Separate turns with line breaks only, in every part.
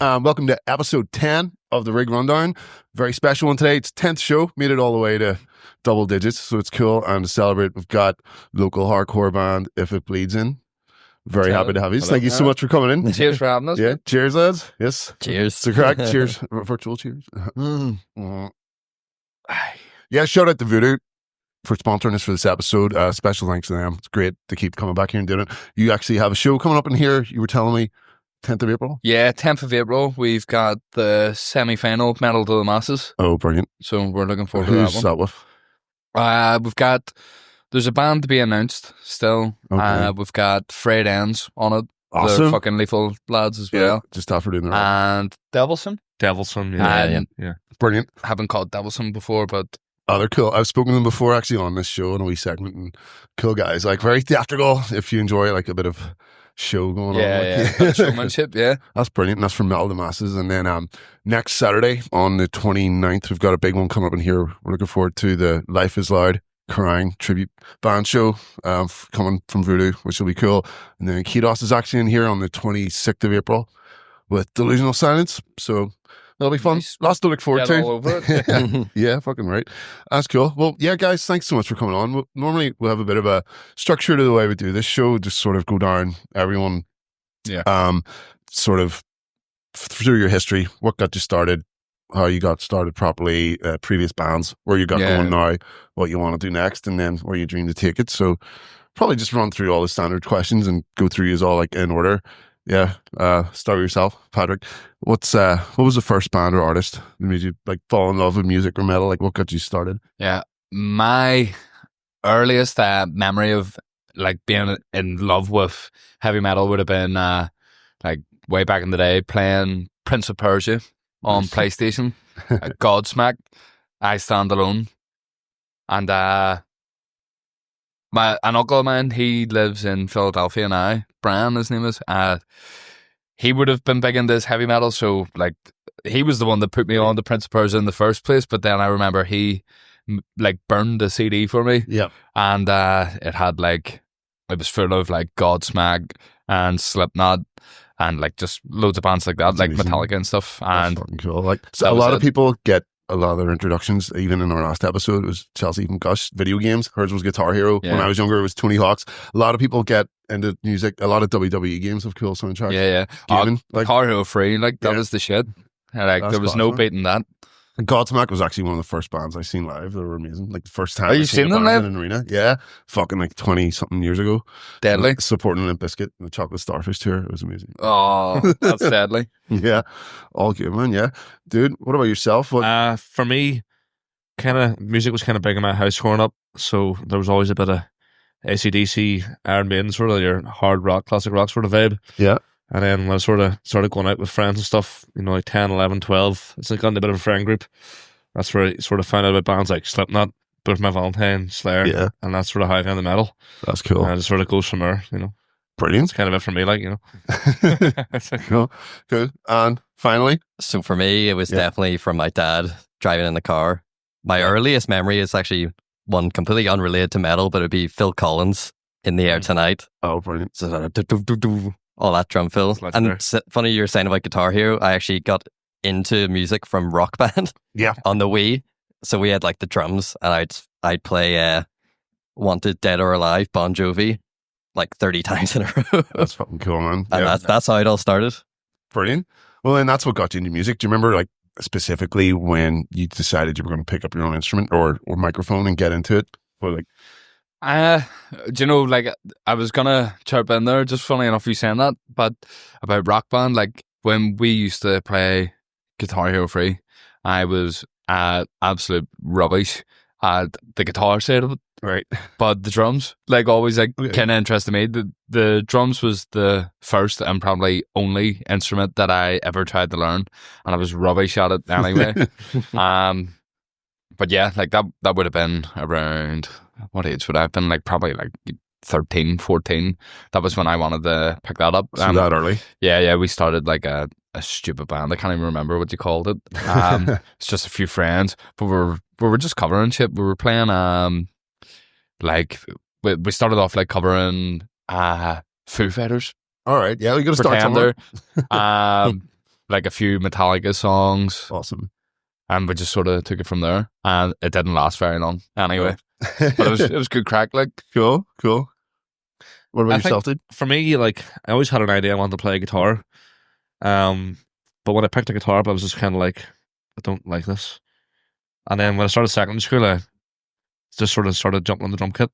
Welcome to episode 10 of the Rig Rundown. Very special one today. It's 10th show. Made it all the way to double digits, so it's cool. And to celebrate, we've got local hardcore band If It Bleeds in. Very happy to have you. Thank you so much for coming in.
Cheers for having us.
Yeah, cheers, lads. Yes.
Cheers.
So correct. Cheers. Virtual cheers. Yeah, shout out to Voodoo for sponsoring us for this episode. Special thanks to them. It's great to keep coming back here and doing it. You actually have a show coming up in here. You were telling me 10th of April?
Yeah, 10th of April. We've got the semi-final Metal to the Masses.
Oh, brilliant.
So we're looking forward to that one.
Who's that with?
There's a band to be announced still.
Okay.
We've got Frayed Ends on it.
Awesome.
The fucking Lethal lads as well.
Just after doing that.
And Devilson.
Yeah.
Brilliant.
Haven't called Devilson before, but
Oh, they're cool. I've spoken to them before actually on this show in a wee segment, and cool guys. Like very theatrical if you enjoy like a bit of show going on. Like,
showmanship, yeah.
That's brilliant. And that's from Metal to Masses. And then next Saturday on the 29th, we've got a big one coming up in here. We're looking forward to the Life is Loud Crying tribute band show coming from Voodoo, which will be cool. And then Kidos is actually in here on the 26th of April with Delusional Silence. So that'll be fun.
Nice.
Lots to look forward
Get
to.
all over it.
Yeah, fucking right. That's cool. Well, yeah, guys, thanks so much for coming on. Normally we'll have a bit of a structure to the way we do this show, just sort of go down everyone, sort of through your history, what got you started, how you got started properly, previous bands, where you got going now, what you want to do next, and then where you dream to take it. So probably just run through all the standard questions and go through yours all like in order. Yeah, start with yourself, Patrick. What was the first band or artist that made you like fall in love with music or metal? Like, what got you started?
Yeah, my earliest memory of like being in love with heavy metal would have been like way back in the day playing Prince of Persia on PlayStation, Godsmack, I Stand Alone, and an uncle of mine, he lives in Philadelphia now. Brian, his name is. He would have been big into this heavy metal, so like he was the one that put me on to Prince of Persia in the first place. But then I remember he like burned the CD for me.
Yeah,
and it was full of like Godsmack and Slipknot and like just loads of bands like that. That's like amazing. Metallica and stuff. And
that's fucking cool. Like so a lot of people get a lot of their introductions, even in our last episode, it was Chelsea from Gush, video games. Hers was Guitar Hero.
Yeah.
When I was younger, it was Tony Hawk's. A lot of people get into music. A lot of WWE games have cool soundtracks.
Yeah.
Gaming, like
Guitar Hero free, like that was the shit. Like there was no beating that.
Godsmack was actually one of the first bands I seen live. They were amazing. Like the first time.
Oh, you've seen them live
in an arena? Yeah, fucking like 20 something years ago.
Deadly.
Supporting Limp Bizkit and the Chocolate Starfish tour. It was amazing.
Oh, that's deadly.
Yeah, all good, man. Yeah, dude. What about yourself? What?
For me, kind of music was kind of big in my house growing up, so there was always a bit of AC/DC, Iron Maiden, sort of your hard rock, classic rock sort of vibe.
Yeah.
And then when I sort of started going out with friends and stuff, you know, like 10, 11, 12, it's like got into a bit of a friend group. That's where I sort of found out about bands like Slipknot, Birth My Valentine, Slayer,
yeah.
And that's sort of how I found the metal.
That's cool.
And it sort of goes from there, you know.
Brilliant.
It's kind of it for me, like, you know.
Cool. And finally?
So for me, it was definitely from my dad driving in the car. My earliest memory is actually one completely unrelated to metal, but it'd be Phil Collins, In the Air Tonight.
Oh, brilliant.
So all that drum fill. And funny you were saying about Guitar Hero, I actually got into music from Rock Band on the Wii. So we had like the drums, and I'd play Wanted Dead or Alive, Bon Jovi, like 30 times in a row.
That's fucking cool, man.
And that's how it all started.
Brilliant. Well, then that's what got you into music. Do you remember like specifically when you decided you were going to pick up your own instrument or microphone and get into it? Or like,
do you know, like I was gonna chirp in there, just funny enough you saying that, but about Rock Band, like when we used to play Guitar Hero free, I was absolute rubbish at the guitar side of it.
Right.
But the drums, like always, like kind of interested me. The drums was the first and probably only instrument that I ever tried to learn, and I was rubbish at it anyway. But yeah, like that would have been around, what age would I have been? Like probably like 13, 14. That was when I wanted to pick that up.
So that early?
Yeah. We started like a stupid band. I can't even remember what you called it. It's just a few friends, but we were just covering shit. We were playing like we started off like covering Foo Fighters.
All right, yeah, we got to start somewhere.
like a few Metallica songs.
Awesome.
And we just sort of took it from there. And it didn't last very long anyway. But it was good crack, like.
Cool. What about yourself, dude?
For me, like, I always had an idea I wanted to play guitar. But when I picked a guitar up, I was just kind of like, I don't like this. And then when I started secondary school, I just sort of started jumping on the drum kit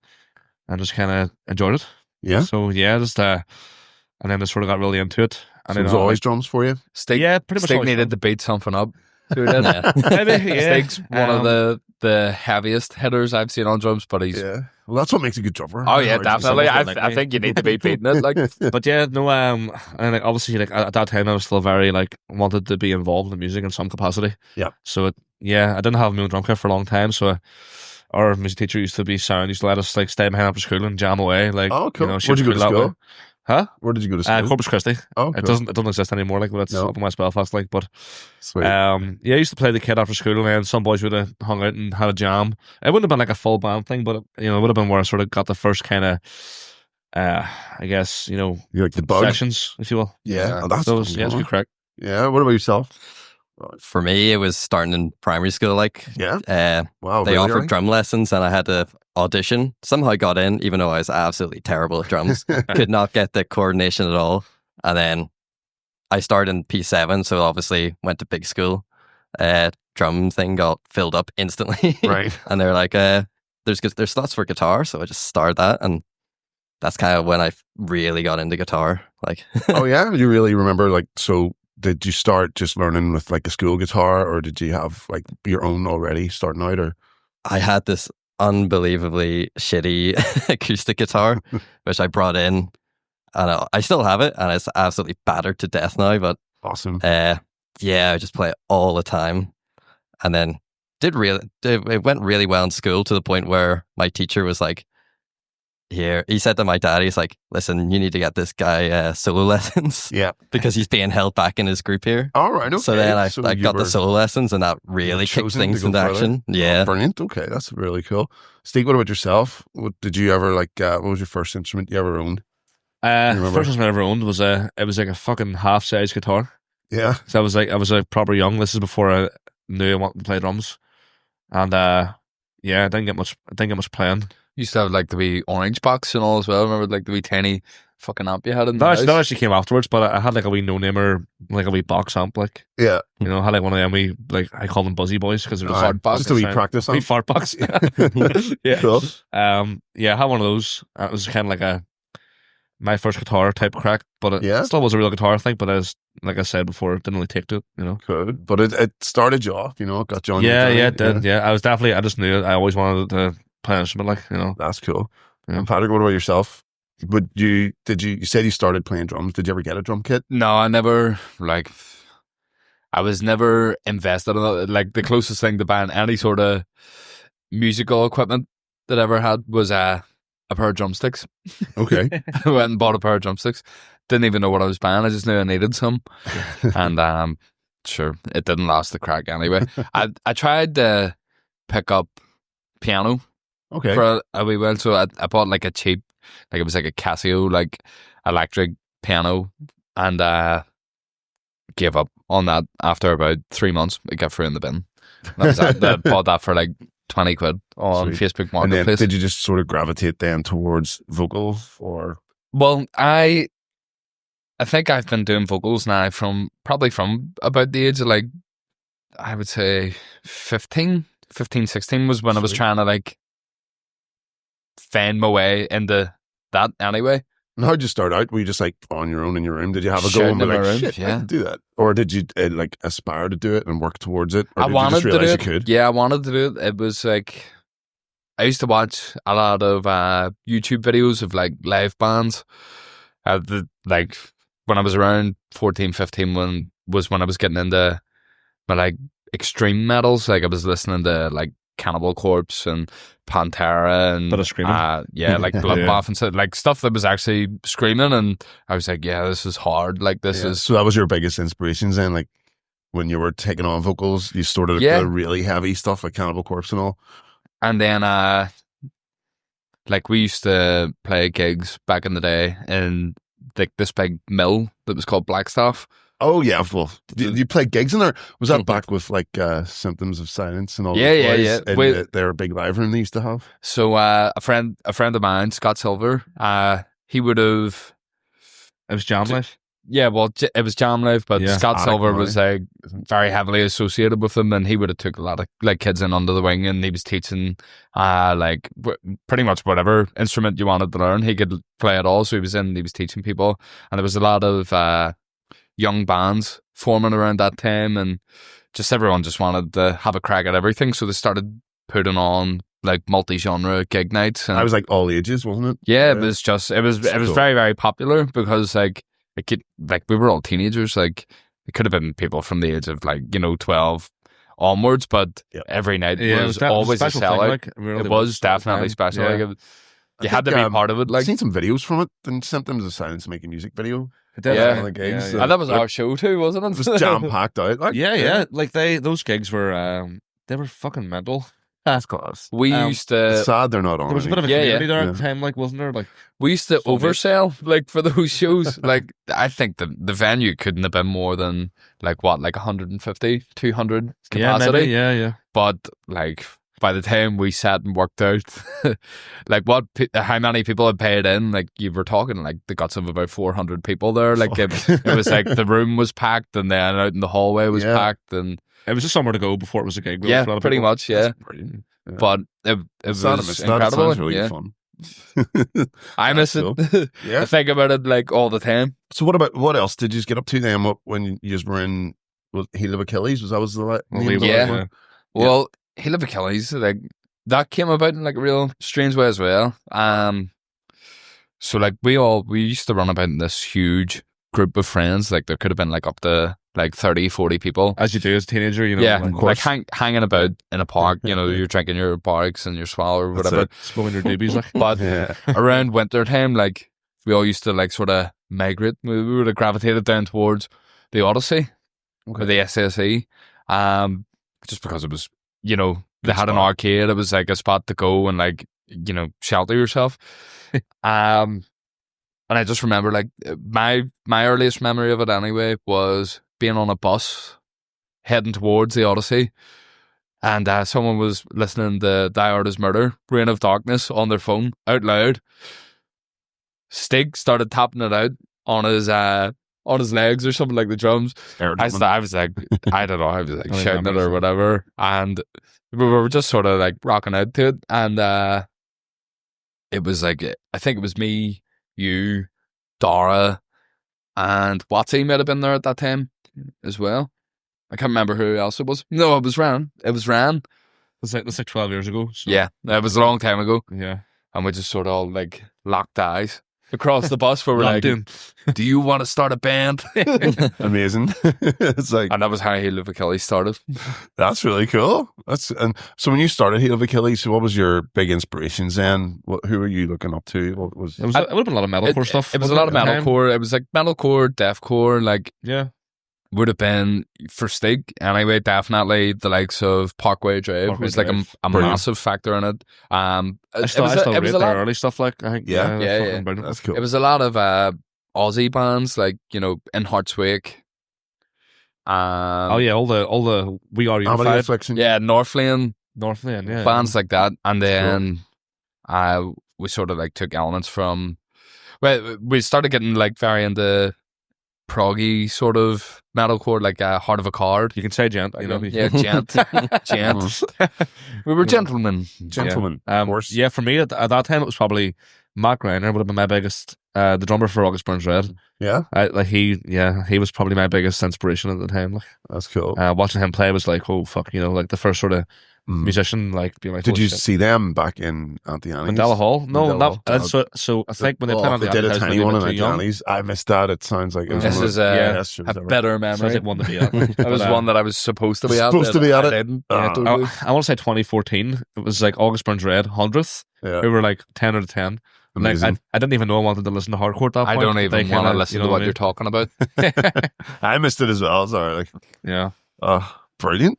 and just kind of enjoyed it.
Yeah.
So yeah, and then I sort of got really into it. And
So it was always drums for you?
Stig,
yeah, pretty much.
Stig
always
needed to beat something up. So he did.
Maybe, yeah.
Stig's one of the heaviest hitters I've seen on drums, but he's...
Yeah. Well, that's what makes a good drummer.
Oh yeah, definitely. I think you need to be beating it. Like,
but yeah, no. And like, obviously, like at that time, I was still very like wanted to be involved in the music in some capacity.
Yeah.
So I didn't have my own drum kit for a long time. So our music teacher used to let us like stay behind after school and jam away. Like,
oh, cool.
Where'd
you go to school?
Huh?
Where did you go to school?
Corpus Christi.
Oh, cool.
It doesn't exist anymore. Like, but it's up in West Belfast. Like, but
sweet.
Yeah, I used to play the kid after school, and then some boys would have hung out and had a jam. It wouldn't have been like a full band thing, but it would have been where I sort of got the first kind of, I guess
you like the bug
sessions, if you will.
Yeah, that's
those. Yeah, it's good crack.
Yeah. What about yourself?
For me, it was starting in primary school. Like,
Wow,
they
really
offered
early?
drum lessons, and I had to audition. Somehow got in, even though I was absolutely terrible at drums. Could not get the coordination at all. And then I started in P7, so obviously went to big school. Drum thing got filled up instantly.
Right.
And they're like, there's slots for guitar, so I just started that, and that's kind of when I really got into guitar. Like,
oh yeah, you really remember? Like, so did you start just learning with like a school guitar, or did you have like your own already starting out? Or
I had this unbelievably shitty acoustic guitar, which I brought in, and I still have it, and it's absolutely battered to death now. But
awesome.
I just play it all the time, and then it went really well in school to the point where my teacher was like, he said to my dad, he's like, listen, you need to get this guy solo lessons.
Yeah.
Because he's being held back in his group here.
All right. Okay.
So then I got the solo lessons, and that really kicked things into action. Yeah.
Oh, brilliant. Okay. That's really cool. Steve, what about yourself? What did you ever like, what was your first instrument you ever owned?
First instrument I ever owned was it was like a fucking half-size guitar.
Yeah.
So I was like proper young. This is before I knew I wanted to play drums. And I didn't get much playing.
Used to have like the wee orange box and all as well. Remember like the wee tiny fucking amp you had in the house?
That actually came afterwards, but I had like a wee no-namer, like a wee box amp, like.
Yeah.
I had like one of them wee, like, I call them buzzy boys because they're just
fart box.
Just a wee practice amp.
Wee fart box. Yeah. Yeah.
Cool.
I had one of those. It was kind of like my first guitar type crack, but it still was a real guitar thing, but like I said before, it didn't really take to it,
Good. But it started you off, it got you on your
journey.
Yeah,
it did. Yeah. I just knew it. I always wanted to play an instrument, like,
That's cool.
Yeah.
And Patrick, what about yourself? You said you started playing drums. Did you ever get a drum kit?
No, I never, I was never invested in it. Like, the closest thing to buying any sort of musical equipment that I ever had was a pair of drumsticks.
Okay.
I went and bought a pair of drumsticks. Didn't even know what I was buying. I just knew I needed some. And sure, it didn't last the crack anyway. I tried to pick up piano for a wee while. So I bought like a cheap, like it was like a Casio, like electric piano, and gave up on that after about 3 months. It got through in the bin. I bought that for like 20 quid on Facebook Marketplace.
And then did you just sort of gravitate then towards vocals, or?
Well, I think I've been doing vocals now from about the age of like, I would say 15, 16 was when I was trying to like find my way into that anyway.
And how'd you start out? Were you just like on your own in your room? Did you have a go
Shouting
and be
in my
like,
room,
shit, I
yeah.
can do that? Or did you like aspire to do it and work towards it? Or
I
did
wanted
you just realize
to
you
do it.
could?
Yeah, I wanted to do it. It was like, I used to watch a lot of YouTube videos of like live bands. Like when I was around 14, 15, when I was getting into my like extreme metals. Like I was listening to like Cannibal Corpse and Pantera and
bit of screaming.
Like Bloodbath and stuff, like stuff that was actually screaming, and I was like, yeah, this is hard. Like this is.
So that was your biggest inspirations then, like when you were taking on vocals, you sort of the really heavy stuff like Cannibal Corpse and all.
And then like we used to play gigs back in the day in like this big mill that was called Blackstaff
Oh yeah, well, did you play gigs in there? Was that back with like Symptoms of Silence and all?
Yeah.
They're a big live room they used to have.
So a friend of mine, Scott Silver, he would have.
It was Jam Life.
Yeah, well, it was Jam Life, but Scott Silver was like very heavily associated with them, and he would have took a lot of like kids in under the wing, and he was teaching like pretty much whatever instrument you wanted to learn, he could play it all. So he was teaching people, and there was a lot of young bands forming around that time, and just everyone just wanted to have a crack at everything, so they started putting on like multi-genre gig nights. And
I was like all ages, wasn't it?
Yeah, it was cool. Very, very popular because like we were all teenagers. Like it could have been people from the age of 12 onwards, but every night was always a sellout. It was definitely special.
Yeah.
Like you had to be part of it. Like
I've seen some videos from it, and Symptoms of Silence making music video.
Yeah.
Gigs,
and that was our show too, wasn't it?
It was jam packed out. Like,
yeah. Like those gigs were they were fucking mental.
That's class.
We used to.
It's sad they're not on.
There was a bit of a community there at the time, like, wasn't there? Like
we used to oversell like for those shows. Like I think the venue couldn't have been more than like 150, 200 capacity.
Yeah.
But like by the time we sat and worked out like how many people had paid in, like you were talking like the guts of about 400 people there. Like it was like the room was packed, and then out in the hallway was packed, and
it was just somewhere to go before it was a gig.
Yeah, pretty much. Yeah. But it was incredible.
Really fun.
I miss it. I think about it like all the time.
So what else did you get up to then when you just were in Heel of Achilles? Was the name?
Well, Heel of Achilles, like that came about in like a real strange way as well. So like we used to run about in this huge group of friends. Like there could have been like up to like 30, 40 people.
As you do as a teenager,
like hanging about in a park, you're drinking your barks and your swallow or whatever.
Smoking your doobies. Like.
But around winter time, like we all used to like sort of migrate. We would have gravitated down towards the Odyssey or the SSE. Just because it was, they had an arcade. It was like a spot to go and like, shelter yourself. And I just remember like my earliest memory of it anyway was being on a bus heading towards the Odyssey, and someone was listening to Die Artist Murder, Reign of Darkness on their phone out loud. Stig started tapping it out on his legs or something, like the drums. I was like, I don't know, I was like shouting it or whatever, and we were just sort of like rocking out to it, and it was like, I think it was me, you, Dara, and Watsy might have been there at that time as well. I can't remember who else it was. No, it was Ran. It's
like 12 years ago. So.
Yeah, it was a long time ago.
Yeah.
And we just sort of all like locked eyes across the bus where we're like, do you want to start a band?
Amazing. It's like,
and that was how Heel of Achilles started.
That's really cool. And so when you started Heel of Achilles, what was your big inspirations then? Who were you looking up to? What was
it would have been a lot of metalcore stuff.
It was a lot of metalcore. It was like metalcore, deathcore, like would have been for Stig anyway. Definitely the likes of Parkway Drive was like a massive factor in it.
I still rate their early stuff. Like I think,
yeah. That's cool.
It was a lot of Aussie bands, like In Heart's Wake.
All the We Are Unified.
Northlane, bands like that, and then we sort of like took elements from. Well, we started getting like very into proggy sort of metalcore, like Heart of a Card.
You can say gent,
gent. We were gentlemen.
Of course.
Yeah, for me at that time it was probably Matt Greiner would have been my biggest. The drummer for August Burns Red.
Yeah,
he was probably my biggest inspiration at the time. Like,
that's cool.
Watching him play was like, oh fuck, like the first sort of musician. Like, being like,
did you see them back in Auntie Annie's?
Mandela Hall? No, not. So I think when they played on
they did a tiny one in Auntie Annie's. I missed that. It sounds like
this is a better memory.
Sounds like one to be at.
It was one that I was supposed to be at.
I want to say 2014. It was like August Burns Red 100th.
Yeah.
We were like 10 out of 10. Like, I didn't even know I wanted to listen to hardcore at that point.
I don't even want to listen to what you're talking about.
I missed it as well. Sorry. Like,
yeah.
Brilliant.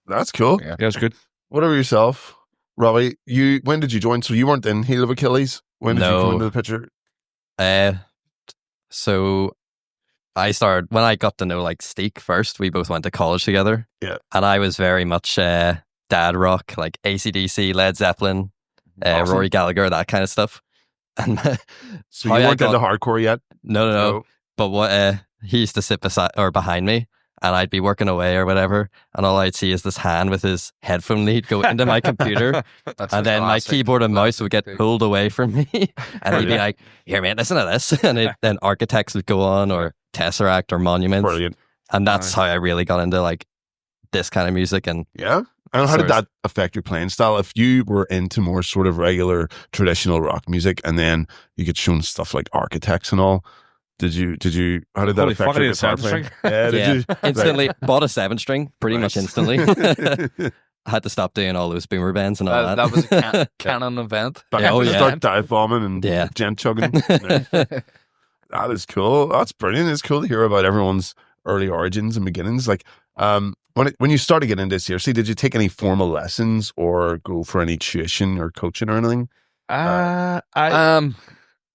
That's cool.
Yeah, it's good.
What about yourself, Robbie? When did you join? So you weren't in Heel of Achilles. When did you come into the picture?
So I started when I got to know like Steek first. We both went to college together.
Yeah.
And I was very much dad rock, like AC/DC, Led Zeppelin, Rory Gallagher, that kind of stuff. And
so you weren't into hardcore yet?
No. But what he used to sit beside or behind me, and I'd be working away or whatever, and all I'd see is this hand with his headphone lead go into my computer, and then my keyboard and mouse would get pulled away from me, and he'd be like, "Here, mate, listen to this," and then Architects would go on, or Tesseract, or Monuments.
Brilliant.
And that's how I really got into like this kind of music. And
yeah. And how did that affect your playing style? If you were into more sort of regular traditional rock music, and then you get shown stuff like Architects and all, how did that affect your guitar playing?
Yeah, you? Instantly bought a 7-string, pretty much instantly. I had to stop doing all those boomer bands and all that.
That was a canon event.
Start dive bombing and gent chugging. That is cool. That's brilliant. It's cool to hear about everyone's early origins and beginnings. Like, when you started getting into this, seriously, did you take any formal lessons or go for any tuition or coaching or anything?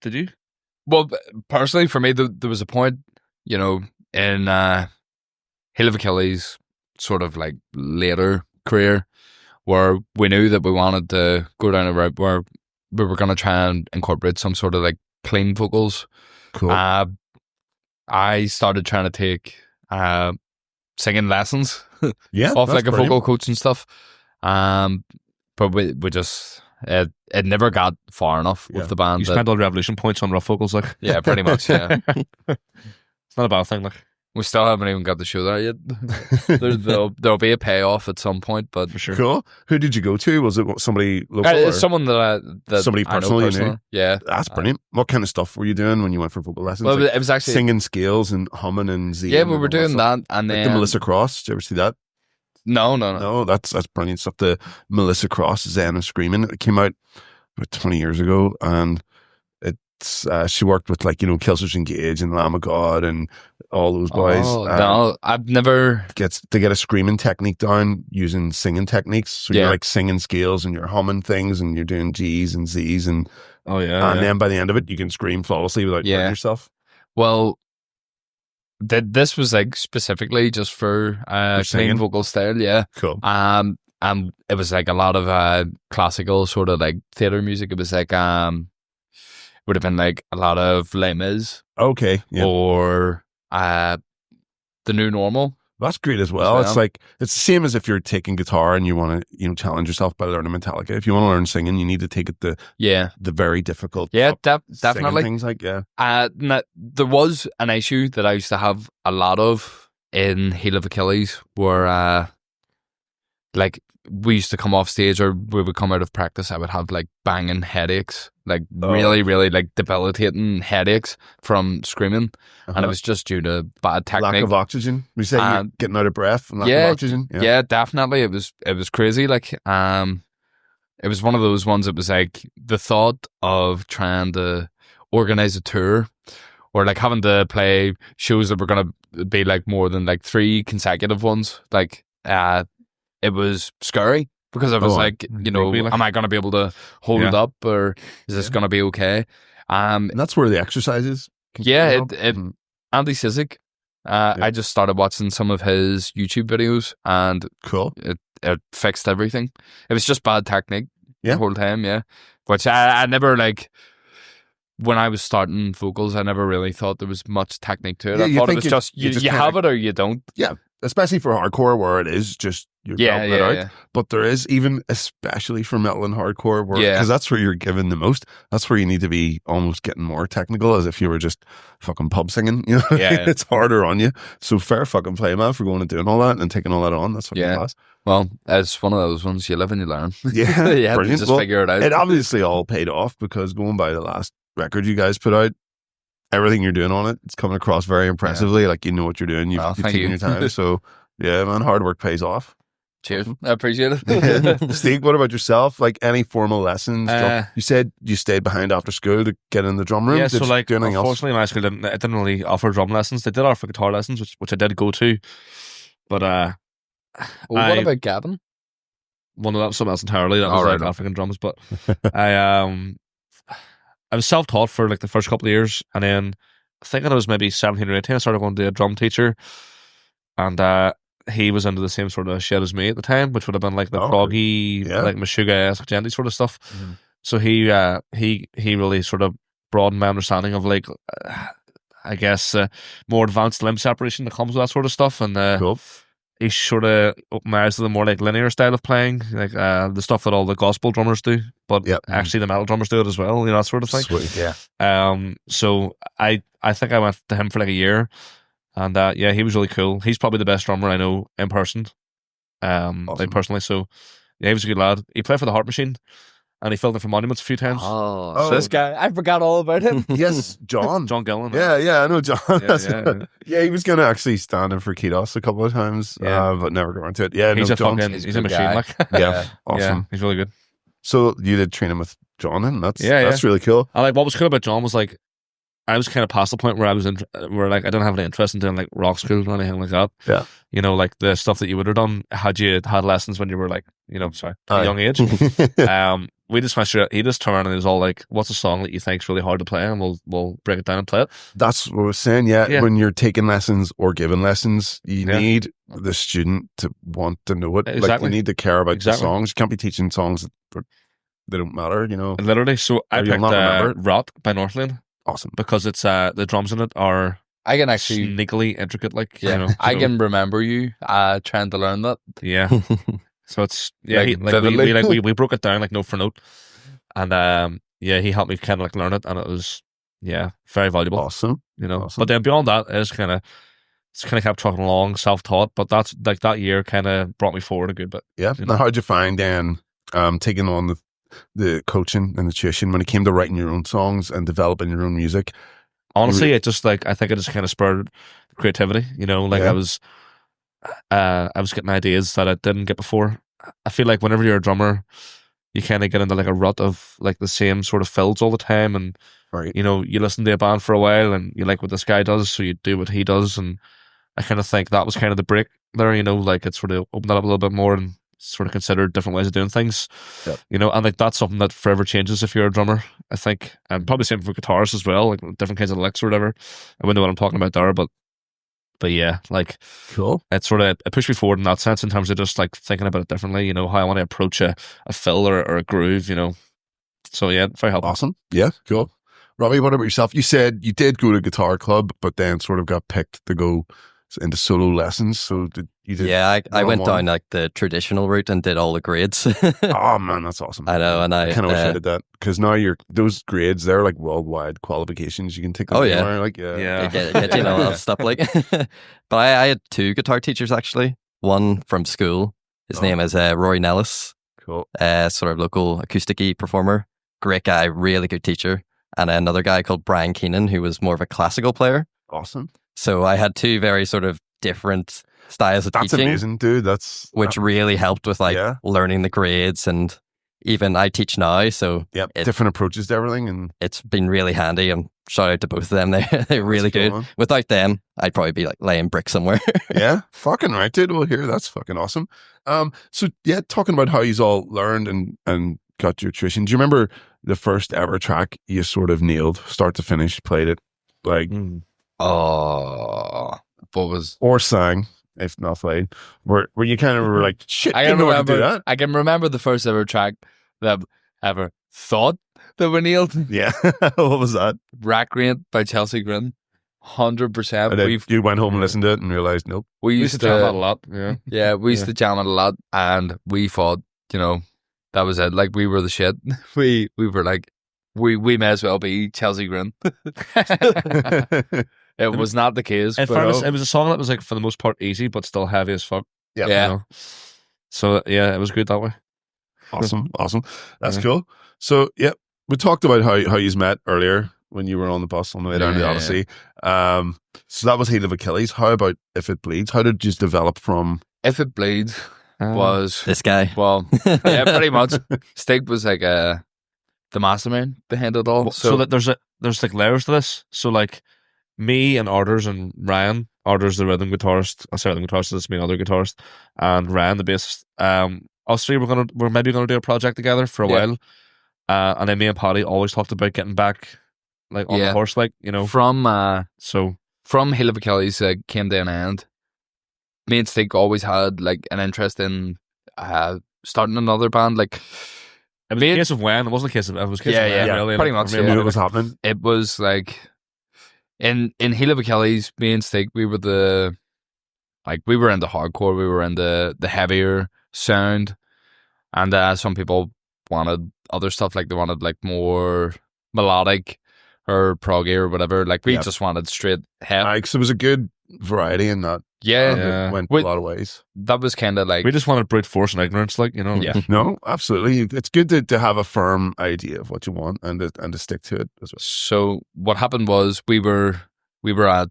Did you?
Well, personally, for me, there was a point, you know, in Hill of Achilles, sort of like later career, where we knew that we wanted to go down a route where we were going to try and incorporate some sort of like clean vocals.
Cool.
I started trying to take singing lessons
off
like a vocal coach and stuff. But we just it never got far enough with the band.
You spent all the revolution points on rough vocals, like.
Yeah, pretty much. Yeah,
it's not a bad thing, like.
We still haven't even got the show there yet. There'll be a payoff at some point, but
for sure.
Cool. Who did you go to? Was it somebody local?
Someone that
somebody personally you knew?
Yeah,
that's brilliant. What kind of stuff were you doing when you went for vocal lessons?
Well, it was actually
singing scales and humming and zing.
Yeah, we were doing that, and then
the Melissa Cross. Did you ever see that?
No.
That's brilliant stuff. The Melissa Cross Zen of Screaming. It came out about 20 years ago, and she worked with like Killswitch Engage and Lamb of God and all those boys.
No, I've never
get a screaming technique down using singing techniques. So you're like singing scales and you're humming things and you're doing G's and Z's and then by the end of it you can scream flawlessly without hurting yourself.
Well, this was like specifically just for clean vocal style. Yeah,
cool.
And it was like a lot of classical sort of like theater music. It was like would have been like a lot of Les Mis.
Okay. Yeah.
Or The New Normal.
That's great as well. It's like, it's the same as if you're taking guitar and you want to, challenge yourself by learning Metallica. If you want to learn singing, you need to take it the very difficult.
Yeah, definitely.
Things like,
there was an issue that I used to have a lot of in Heel of Achilles where, like, we used to come off stage or we would come out of practice, I would have like banging headaches, like really, really like debilitating headaches from screaming. And it was just due to bad technique.
Lack of oxygen. We say you're getting out of breath and lack of oxygen.
Yeah, definitely. It was crazy. Like, it was one of those ones that was like the thought of trying to organize a tour or like having to play shows that were going to be like more than like 3 consecutive ones. Like, it was scary because I was like, am I going to be able to hold it up or is this going to be okay?
And that's where the exercises.
Andy Sizik, I just started watching some of his YouTube videos and
cool.
It fixed everything. It was just bad technique the whole time, which I never like. When I was starting vocals, I never really thought there was much technique to it. I thought it was just you have it or you don't.
Yeah, especially for hardcore where it is just you're belting it out. Yeah. But there is even, especially for metal and hardcore, because that's where you're given the most. That's where you need to be almost getting more technical, as if you were just fucking pub singing. It's harder on you. So fair fucking play, man, for going and doing all that and taking all that on. That's fucking class.
Well, it's one of those ones you live and you learn.
Yeah,
you have to just figure it out.
It obviously all paid off because going by the last record you guys put out, everything you're doing on it, it's coming across very impressively. Like you know what you're doing. You've taken your time. So yeah, man, hard work pays off.
Cheers. I appreciate it.
Steve, what about yourself? Like any formal lessons? You said you stayed behind after school to get in the drum room.
Yeah, so like unfortunately my school didn't really offer drum lessons. They did offer guitar lessons, which I did go to. But
what about Gavin?
Well, no, that was something else entirely. That was like African drums. But I was self-taught for like the first couple of years, and then I think I was maybe 17 or 18. I started going to a drum teacher, and he was into the same sort of shit as me at the time, which would have been like the proggy, like Meshuggah-esque genty sort of stuff.
Mm-hmm.
So he really sort of broadened my understanding of like, I guess, more advanced limb separation that comes with that sort of stuff. And
Cool.
he sort of opened my eyes to the more like linear style of playing, like the stuff that all the gospel drummers do, but actually the metal drummers do it as well, you know, that sort of thing.
Sweet.
Yeah.
So I think I went to him for like a year, and yeah, he was really cool. He's probably the best drummer I know in person,
Awesome.
like personally. So yeah, he was a good lad. He played for the Heart Machine, and he filled in for Monuments a few times.
So this guy, I forgot all about him.
Yes, John
Gillen.
Yeah, I know John.
Yeah.
He was going to actually stand in for Kidos a couple of times, but never got into it. Yeah,
he's
no,
he's a machine. Like.
Yeah, awesome.
Yeah, he's really good.
So you did train him with John, and that's really cool.
I like what was cool about John was like, I was kind of past the point where I was where like I don't have any interest in doing like rock school or anything like that.
Yeah,
you know, like the stuff that you would have done had you had lessons when you were like, you know, at a young age. We just went straight. He just turned around and he was all like, "What's a song that you think's really hard to play?" And we'll break it down and play it.
That's what I was saying. Yeah, when you're taking lessons or giving lessons, you need the student to want to know it.
Exactly.
Like you need to care about the songs. You can't be teaching songs that they don't matter. You know,
literally. So I picked "Rot" by Northlane.
Awesome,
because it's the drums in it are
I can actually
sneakily intricate. Like
you
know,
I can remember you trying to learn that.
Yeah. So it's we broke it down like note for note, and he helped me kind of like learn it, and it was very valuable.
Awesome,
you know. Awesome. But then beyond that, it's kind of kept trucking along, self taught. But that's like that year kind of brought me forward a good bit.
Yeah. Now, how'd you find then taking on the coaching and the tuition when it came to writing your own songs and developing your own music?
Honestly, it just like I think it just kind of spurred creativity. You know, like I was getting ideas that I didn't get before. I feel like whenever you're a drummer, you kind of get into like a rut of like the same sort of fills all the time, and you know, you listen to a band for a while and you like what this guy does, so you do what he does. And I kind of think that was kind of the break there. You know, like it sort of opened that up a little bit more and sort of considered different ways of doing things. Yep. You know, and like that's something that forever changes if you're a drummer, I think, and probably same for guitarists as well, like different kinds of licks or whatever. I wouldn't know what I'm talking about there, but yeah, like
cool.
It sort of pushed me forward in that sense in terms of just like thinking about it differently. You know, how I want to approach a fill or a groove. You know, so yeah, very helpful.
Awesome. Yeah, cool. Robbie, what about yourself? You said you did go to guitar club, but then sort of got picked to go into solo lessons. So
I went down like the traditional route and did all the grades.
Oh man, that's awesome.
I know, and I
kind of wish I did that, because now those grades, they're like worldwide qualifications. You can take them anywhere. Like
get you know stuff like. But I had two guitar teachers actually. One from school. His name is Rory Nellis.
Cool.
Sort of local acoustic-y performer. Great guy, really good teacher. And another guy called Brian Keenan, who was more of a classical player.
Awesome.
So I had two very sort of different styles of teaching. That's
amazing, dude.
Which really helped with like learning the grades, and even I teach now, so
different approaches to everything, and
it's been really handy. And shout out to both of them; they're really good. Man. Without them, I'd probably be like laying brick somewhere.
Yeah, fucking right, dude. Well, here, that's fucking awesome. So yeah, talking about how you all learned and got your tuition. Do you remember the first ever track you sort of nailed, start to finish, played it like?
Oh, what was
or sang, if not played, where you kind of were like, shit, I know how to do that.
I can remember the first ever track that I ever thought that we nailed.
Yeah, what was that?
Rack Rent by Chelsea Grin. 100%.
You went home and listened to it and realized, nope.
We used to
jam it a lot.
Yeah, we used to jam it a lot, and we thought, you know, that was it. Like we were the shit. We were like, we may as well be Chelsea Grin. It was not the case.
In fairness, it was a song that was like for the most part easy, but still heavy as fuck.
Yeah.
You
know? So yeah, it was good that way.
Awesome. That's cool. So yeah, we talked about how you met earlier when you were on the bus on the way down to the Odyssey. So that was Heel of Achilles. How about If It Bleeds? How did you develop from
If It Bleeds? Was
this guy?
Well, yeah, pretty much. Stig was like the mastermind behind it all.
So that there's like layers to this. So like me and Arders and Ryan. Arders the rhythm guitarist. I say rhythm guitarist. That's me, another guitarist, and Ryan the bassist. Us three we're maybe gonna do a project together for a while. And then me and Paddy always talked about getting back like on the horse, like, you know.
From Hail of Achilles came to an end. Me and Stig always had like an interest in starting another band. Like,
it was a case of when. It wasn't a case of it was a case of when, really.
Pretty much.
I knew it was happening.
It was like in Hail of Achilles, me and Stig, we were into hardcore. We were into the heavier sound, and some people wanted other stuff. Like they wanted like more melodic or proggy or whatever. Like we just wanted straight heavy.
Because there was a good variety in that.
Yeah,
went a lot of ways.
That was kind of like
we just wanted brute force and ignorance, like, you know.
Yeah,
no, absolutely. It's good to have a firm idea of what you want and to stick to it as well.
So what happened was we were at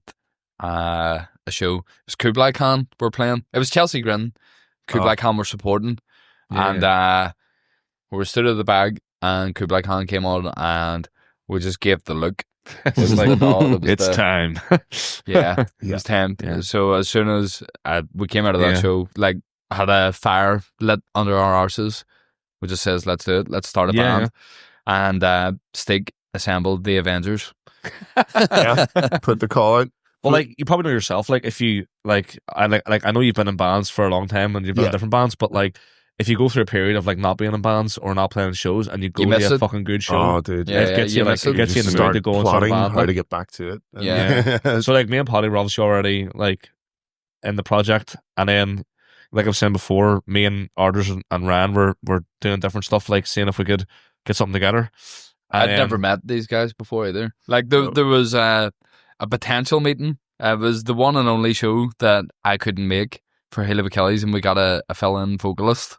a show. It was Kublai Khan were playing. It was Chelsea Grin. Kublai Khan were supporting, and we were stood at the bag, and Kublai Khan came on, and we just gave the look. It was like,
it's time.
It was time. Yeah. So as soon as we came out of that show, like had a fire lit under our arses, we just says, let's do it. Let's start a band. And Stig assembled the Avengers.
Put the call out.
Well, like, you probably know yourself, like, if you I know you've been in bands for a long time and you've been in different bands, but like, if you go through a period of like not being in bands or not playing shows and you go to a fucking good show,
dude,
it gets you in the mood to go and start a band.
How to get back to it.
So like me and Paddy were obviously already like in the project, and then like I've said before, me and Arders and Ryan were doing different stuff, like seeing if we could get something together.
I'd never met these guys before either. Like there was a potential meeting. It was the one and only show that I couldn't make for Hail of Achilles, and we got a fill-in vocalist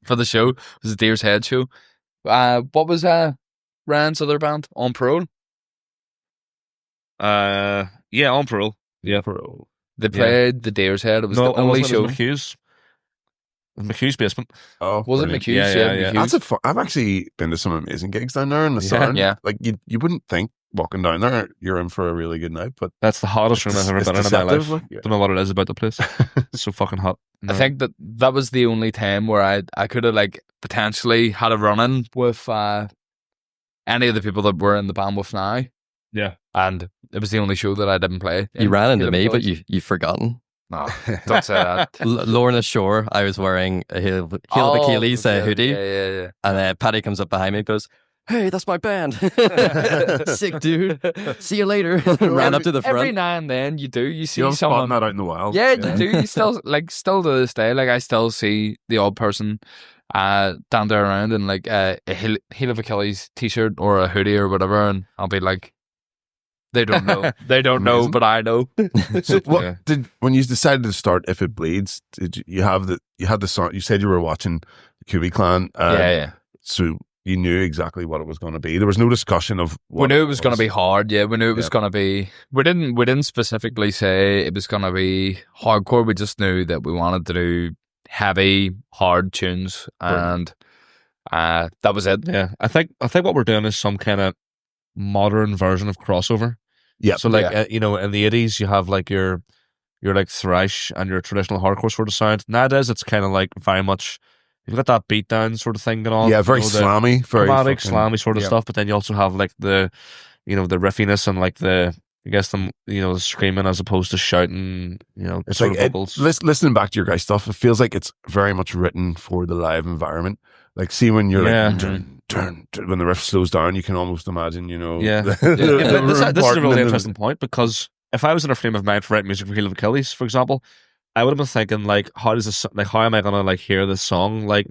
for the show. It was a Deer's Head show. What was Ryan's other band? Apriil?
Apriil. Yeah,
Apriil.
They played the Deer's Head. It was the only show.
McHugh's basement.
Oh, was it McHugh's?
Yeah.
McHugh's.
I've actually been to some amazing gigs down there in the sun.
Yeah.
Like you wouldn't think walking down there you're in for a really good night, but
that's the hottest room I've ever been in my life.
Like,
Don't know what it is about the place. It's so fucking hot.
I think that was the only time where I could have like potentially had a run-in with any of the people that were in the band with now.
Yeah.
And it was the only show that I didn't play.
You ran into me, but you've forgotten.
No, don't say that.
Lorna Shore, I was wearing a Hail of Achilles hoodie.
Yeah.
And Paddy comes up behind me and goes, "Hey, that's my band." Sick, dude. See you later. Ran up to the front.
Every now and then you see
someone
someone
that out in the wild.
Yeah, you do. You still to this day, like I still see the odd person down there around in like a Hail of Achilles t-shirt or a hoodie or whatever, and I'll be like, they don't know. They don't know, but I know.
So when you decided to start If It Bleeds, did you had the song? You said you were watching the Kubi Clan. So you knew exactly what it was going to be. There was no discussion of what
we knew it was going to be hard. Yeah, we knew it was going to be. We didn't specifically say it was going to be hardcore. We just knew that we wanted to do heavy, hard tunes, and that was it.
Yeah, I think what we're doing is some kind of modern version of crossover.
Yeah.
So like in the 80s you have like your like thrash and your traditional hardcore sort of sound. Nowadays it's kind of like very much you've got that beatdown sort of thing going on.
Yeah, very slammy, very
dramatic, slammy sort of stuff. But then you also have like the the riffiness and like the the screaming as opposed to shouting.
It's
sort
like
of vocals.
Listening back to your guys' stuff, it feels like it's very much written for the live environment. Like, see when you're like turn when the riff slows down, you can almost imagine,
This is a really interesting point, because if I was in a frame of mind for writing music for Hail of Achilles, for example, I would have been thinking like, how am I gonna like hear this song? Like,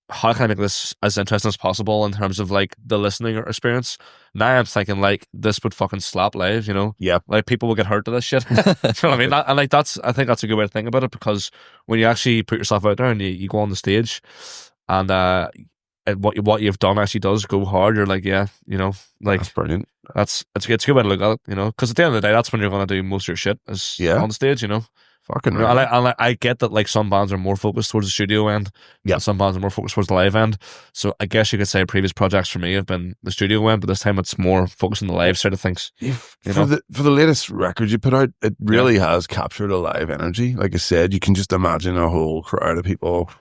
how can I make this as interesting as possible in terms of like the listening experience? Now I'm thinking like, this would fucking slap live,
Yeah.
Like people will get hurt to this shit. You know what I mean? And like I think that's a good way to think about it, because when you actually put yourself out there and you go on the stage and what you've done actually does go hard, you're like, like
that's brilliant.
It's a good way to look at it, because at the end of the day, that's when you're going to do most of your shit is on stage,
Fucking
right. I get that like some bands are more focused towards the studio end, and some bands are more focused towards the live end. So I guess you could say previous projects for me have been the studio end, but this time it's more focused on the live side of things.
For the latest record you put out, it really has captured a live energy. Like I said, you can just imagine a whole crowd of people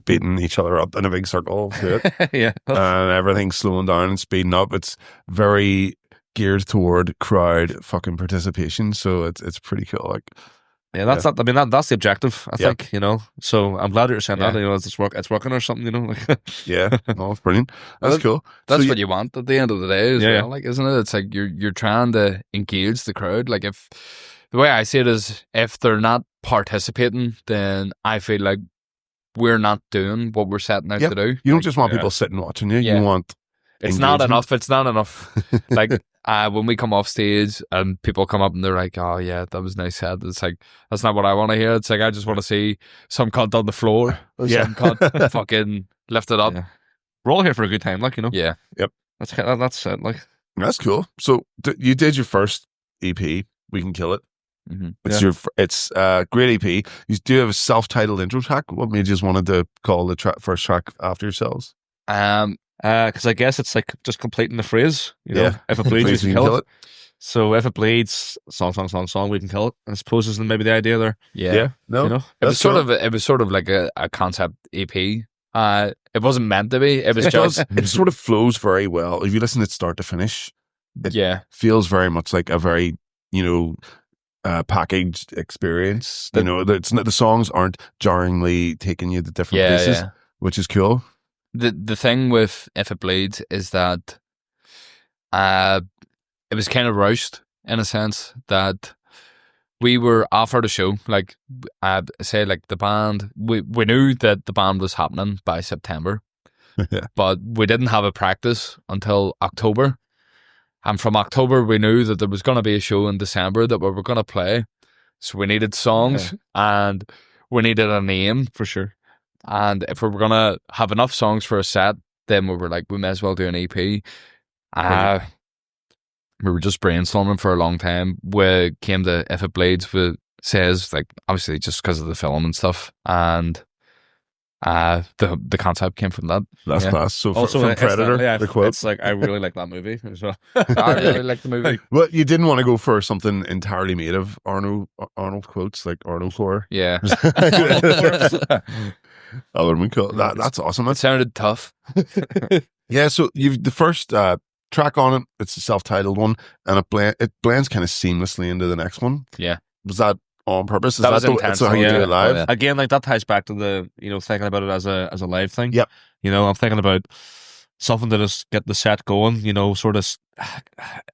beating each other up in a big circle to it.
Yeah,
and everything's slowing down and speeding up. It's very geared toward crowd fucking participation. So it's pretty cool. Like,
yeah, that's not. I mean, that's the objective. I think, you know. So I'm glad you're saying that. You know, it's working or something. You know, like
yeah, no, it's brilliant. That's cool.
That's
so
what you want at the end of the day as well. Like, isn't it? It's like you're trying to engage the crowd. Like, if the way I see it is, if they're not participating, then I feel like we're not doing what we're setting out to do.
You don't just want people sitting watching you. You want
It's not enough. It's not enough. Like when we come off stage and people come up and they're like, "Oh yeah, that was nice set." It's like, that's not what I want to hear. It's like, I just want to see some cunt on the floor or some cunt fucking lift it up.
Yeah. We're all here for a good time, like, you know.
Yeah.
Yep.
That's it. Like,
that's cool. So you did your first EP, "We Can Kill It."
Mm-hmm.
It's a great EP. You do have a self-titled intro track. What made you just wanted to call the first track after yourselves?
Because I guess it's like just completing the phrase, you know. If it bleeds, we can kill it. So if it bleeds, song, we can kill it. I suppose is maybe the idea there.
Yeah.
No,
you know,
it was sort of like a concept EP. It wasn't meant to be. It was just
it sort of flows very well. If you listen to it start to finish, it feels very much like a very, you know, packaged experience. You know, the songs aren't jarringly taking you to different places, which is cool.
The thing with If It Bleeds is that it was kind of rushed in a sense, that we were offered a show. Like, say, like the band, we knew that the band was happening by September, but we didn't have a practice until October. And from October, we knew that there was going to be a show in December that we were going to play. So we needed songs and we needed a name for sure. And if we were going to have enough songs for a set, then we were like, we may as well do an EP. We were just brainstorming for a long time. We came to If It Bleeds, with says, like, obviously just because of the film and stuff. And the concept came from that.
That's class. So also from Predator, the quote.
It's like, I really like that movie as well.
I really like the movie.
Well, you didn't want to go for something entirely made of Arnold quotes, like Arnold Core.
Yeah.
That would have been cool. That's awesome.
It sounded tough.
Yeah, so you've the first track on it, it's a self-titled one, and it blends kind of seamlessly into the next one.
Yeah.
Was that on purpose?
That was intense.
How you do it live?
Again, like, that ties back to the, you know, thinking about it as a live thing.
Yep.
You know, I'm thinking about something to just get the set going, you know, sort of.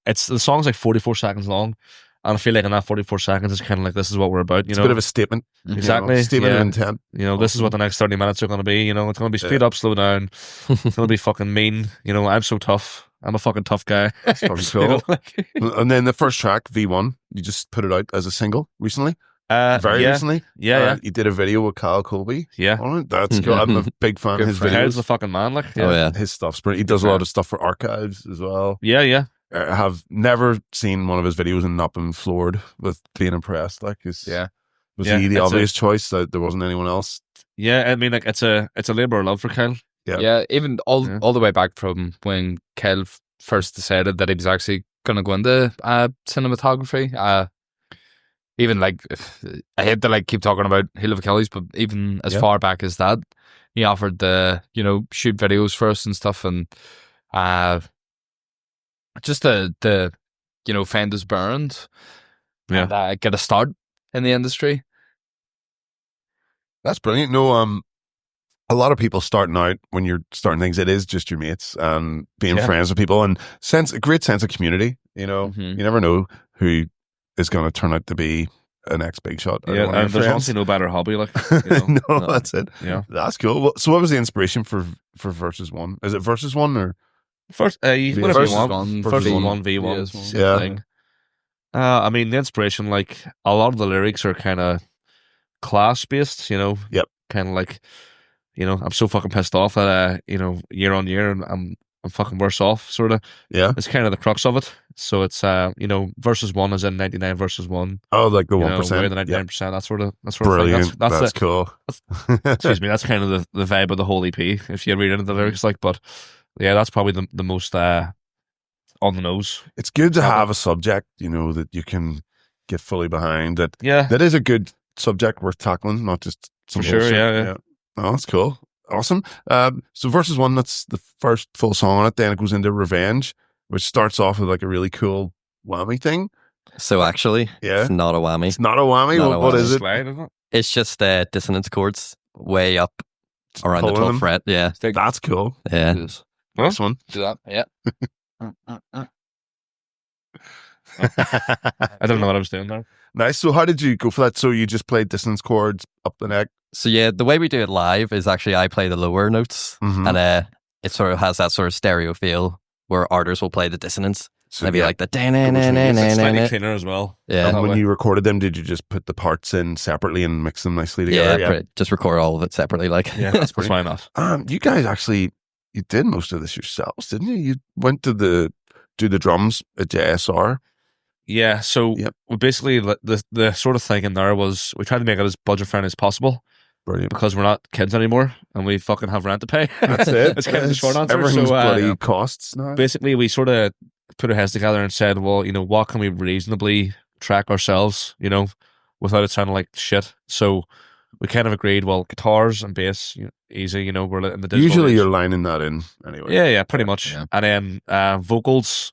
The song's like 44 seconds long. And I feel like in that 44 seconds, it's kind of like, this is what we're about. You know,
a bit of a statement.
Exactly.
You know, statement of intent.
You know, this is what the next 30 minutes are going to be. You know, it's going to be speed up, slow down. It's going to be fucking mean. You know, I'm so tough. I'm a fucking tough guy.
That's fucking cool. You know, and then the first track, V1, you just put it out as a single recently. Very recently.
Yeah.
You did a video with Kyle Colby.
Yeah.
On it. That's cool. I'm a big fan of his videos.
Kyle's the fucking man, like.
Oh, yeah.
His stuff's brilliant. He does a lot of stuff for Archives as well.
Yeah.
I have never seen one of his videos and not been floored with being impressed. Like, was he the obvious choice that there wasn't anyone else?
Yeah, I mean, like, it's a labor of love for Kyle.
Yeah, even all the way back from when Kyle first decided that he was actually going to go into cinematography. Even, like, I hate to, like, keep talking about Hill of Achilles, but even as far back as that, he offered to, you know, shoot videos for us and stuff, and just to you know, find his bearings and get a start in the industry.
That's brilliant. No, a lot of people starting out, when you're starting things, it is just your mates and being friends with people and a great sense of community. You know, you never know who is going to turn out to be a next big shot.
Yeah, and there's honestly no better hobby. Like, you know?
no, that's it. Yeah, that's cool. Well, so what was the inspiration for Versus One? Is it Versus One or?
First, whatever you want. First
V1,
one, V1.
Yeah.
Thing. I mean, the inspiration, like, a lot of the lyrics are kind of class based, you know.
Yep.
Kind of like, you know, I'm so fucking pissed off that, you know, year on year, I'm fucking worse off, sort of.
Yeah.
It's kind of the crux of it. So it's, you know, Versus One is in 99 versus 1.
Oh, like the 1%.
We're the 99%. That sort of
brilliant.
Thing.
That's cool.
Excuse me. That's kind of the vibe of the whole EP. If you read into the lyrics, like, but. Yeah, that's probably the most on the nose.
It's good to have a subject, you know, that you can get fully behind. That is a good subject worth tackling, not just some
for sure.
bullshit.
Yeah.
Oh, that's cool. Awesome. So Versus One, that's the first full song on it. Then it goes into Revenge. which starts off with like a really cool whammy thing.
So actually,
Yeah.
it's not a whammy.
It's not a whammy.
Not a
What
whammy.
is it?
Slide, isn't it?
It's just dissonance chords way up around the
pulling
12th
them.
fret. Yeah.
That's cool.
Yeah.
Do this.
Nice one.
Do that. Yeah.
I don't know what I was doing there.
Nice. So how did you go for that? So you just played dissonance chords up the neck?
So yeah, the way we do it live is actually I play the lower notes,
Mhm.
and it sort of has that sort of stereo feel where artists will play the dissonance.
So
Maybe
yeah.
like the
It's slightly
yeah.
cleaner as well.
And
that
when
way.
you recorded them, did you just put the parts in separately and mix them nicely together?
Just record all of it separately. Like
Yeah, that's why enough.
You guys actually, you did most of this yourselves, didn't you? You went to do the drums at JSR.
Yeah, so
Yep.
we basically the sort of thinking there was we tried to make it as budget friendly as possible
Brilliant.
because we're not kids anymore and we fucking have rent to pay.
That's it.
It's kind of the short answer.
Everything's
So
bloody costs now.
basically, we sort of put our heads together and said, well, what can we reasonably track ourselves, without it sounding like shit. So we kind of agreed, well, guitars and bass, easy, we're in the digital
Usually
age.
you're lining that in anyway.
Yeah, pretty much.
Yeah.
And then vocals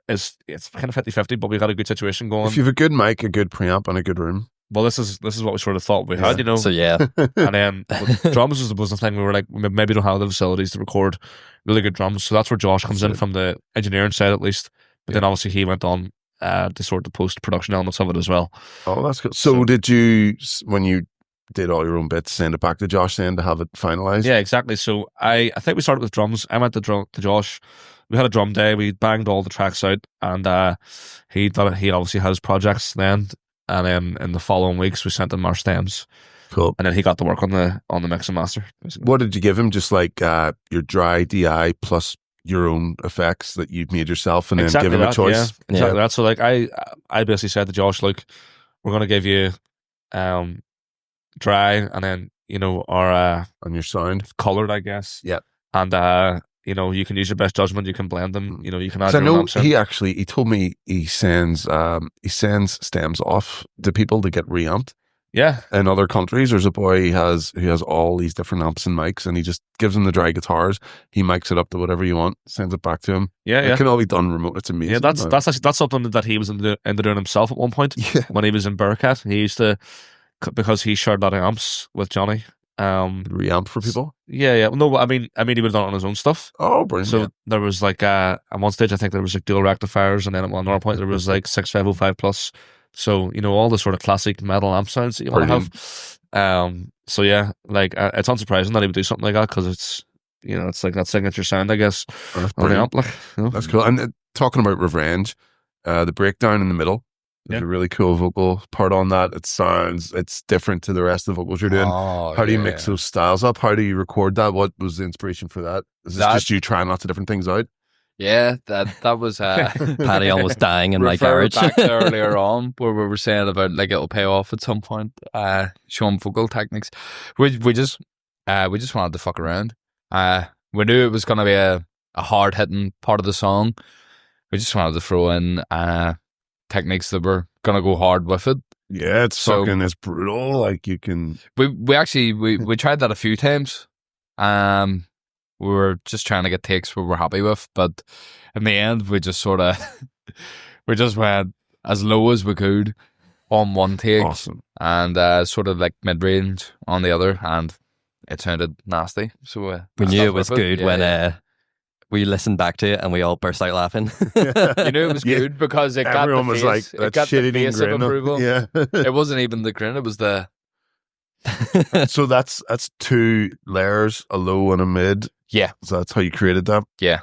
it's kind of 50-50, but we got a good situation going.
If you have a good mic, a good preamp, and a good room.
Well, this is what we sort of thought we had,
So yeah,
And then drums was the thing we were like, we maybe don't have the facilities to record really good drums. So that's where Josh comes in from the engineering side at least. But then obviously he went on to sort of post-production elements of it as well.
Oh, that's good. So did you, when you did all your own bits, send it back to Josh then to have it finalized?
Yeah, exactly. So I think we started with drums. I went to Josh. We had a drum day. We banged all the tracks out, and he obviously had his projects then. And then in the following weeks, we sent him our stems.
Cool.
And then he got to work on the mix and master. Basically.
What did you give him? Just like your dry DI plus your own effects that you made yourself, and then give him a choice.
Yeah, exactly that. So like I basically said to Josh, look, we're going to give you dry, and then our
on your sound
colored, I guess.
Yeah.
And you can use your best judgment. You can blend them. You can add.
I
your
know
own
he told me he sends stems off to people to get reamped.
Yeah.
In other countries, there's a boy who has all these different amps and mics, and he just gives them the dry guitars. He mics it up to whatever you want, sends it back to him.
Yeah,
It can all be done remote. It's amazing.
Yeah, that's actually something that he was into doing himself at one point.
Yeah.
When he was in Burkat, he used to, because he shared a lot of amps with Johnny.
Reamp for people.
Yeah. No, I mean, he would have done it on his own stuff.
Oh, brilliant.
So there was like at one stage, I think there was like dual rectifiers, and then at another point there was like 6505 plus. So all the sort of classic metal amp sounds that you want to have. So yeah, like it's unsurprising that he would do something like that because it's it's like that signature sound, I guess.
That's
On the
brilliant.
amp, like,
That's cool. And talking about Revenge, the breakdown in the middle. There's a really cool vocal part on that. It's different to the rest of the vocals you're doing.
Oh,
How do you mix those styles up? How do you record that? What was the inspiration for that? Is this just you trying lots of different things out?
Yeah, that was
Paddy almost dying in my
refer
garage.
back to earlier on where we were saying about like it'll pay off at some point. Showing vocal techniques. We just wanted to fuck around. We knew it was going to be a hard hitting part of the song. We just wanted to throw in techniques that were gonna go hard with it.
Yeah, it's brutal. Like you can.
We actually tried that a few times. We were just trying to get takes we were happy with, but in the end, we just sort of we just went as low as we could on one take,
Awesome.
And sort of like mid range on the other, and it sounded nasty. So
we knew it was good when we listened back to it and we all burst out laughing.
You knew it was good because it
Everyone
got the
was
face,
like,
it got the face of
grin.
approval.
Yeah.
It wasn't even the grin; it was the.
So that's 2 layers, a low and a mid.
Yeah.
So that's how you created that.
Yeah.